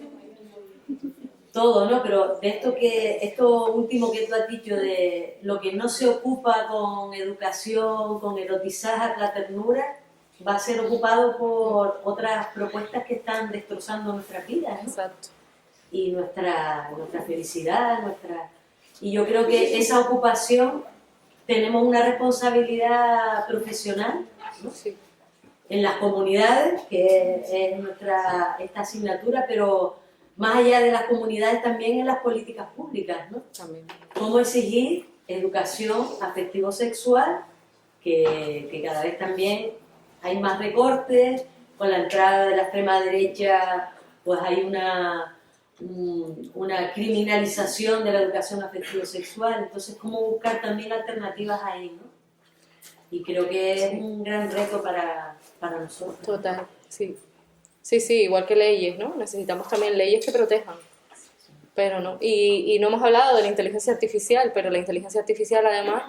todo, ¿no? Pero de esto último que tú has dicho, de lo que no se ocupa con educación, con erotizar la ternura, va a ser ocupado por otras propuestas que están destrozando nuestras vidas, ¿no? Exacto. Y nuestra felicidad, y yo creo que esa ocupación tenemos una responsabilidad profesional, ¿no? Sí. En las comunidades, que es esta asignatura, pero más allá de las comunidades también en las políticas públicas, ¿no? También. Cómo exigir educación afectivo-sexual, que cada vez también hay más recortes, con la entrada de la extrema derecha pues hay una criminalización de la educación afectivo-sexual, entonces cómo buscar también alternativas ahí, ¿no? Y creo que es un gran reto para nosotros. Total, sí. Sí, igual que leyes, ¿no? Necesitamos también leyes que protejan. Pero no. Y no hemos hablado de la inteligencia artificial, pero la inteligencia artificial además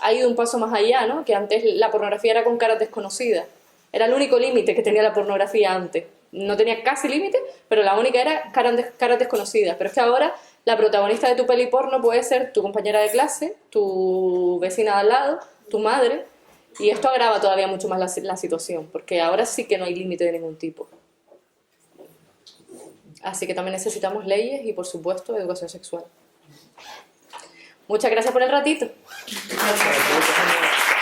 ha ido un paso más allá, ¿no? Que antes la pornografía era con caras desconocidas. Era el único límite que tenía la pornografía antes. No tenía casi límite, pero la única era caras desconocidas. Pero es que ahora la protagonista de tu peli porno puede ser tu compañera de clase, tu vecina de al lado, tu madre. Y esto agrava todavía mucho más la situación, porque ahora sí que no hay límite de ningún tipo. Así que también necesitamos leyes y, por supuesto, educación sexual. Muchas gracias por el ratito. Gracias.